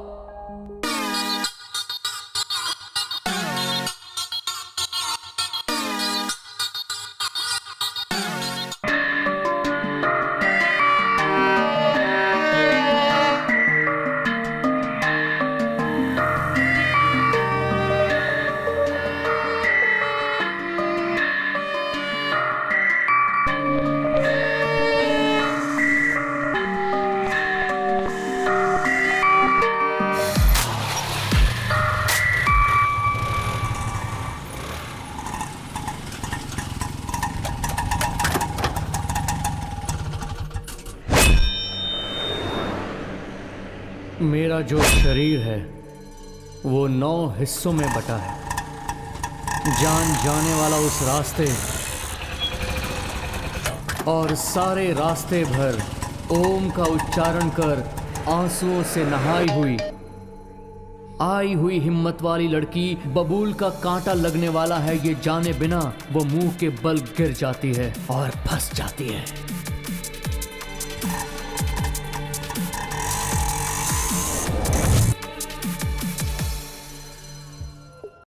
मेरा जो शरीर है वो 9 हिस्सों में बटा है। जान जाने वाला उस रास्ते और सारे रास्ते भर ओम का उच्चारण कर आंसुओं से नहाई हुई आई हुई हिम्मत वाली लड़की बबूल का कांटा लगने वाला है ये जाने बिना वो मुंह के बल गिर जाती है और फंस जाती है।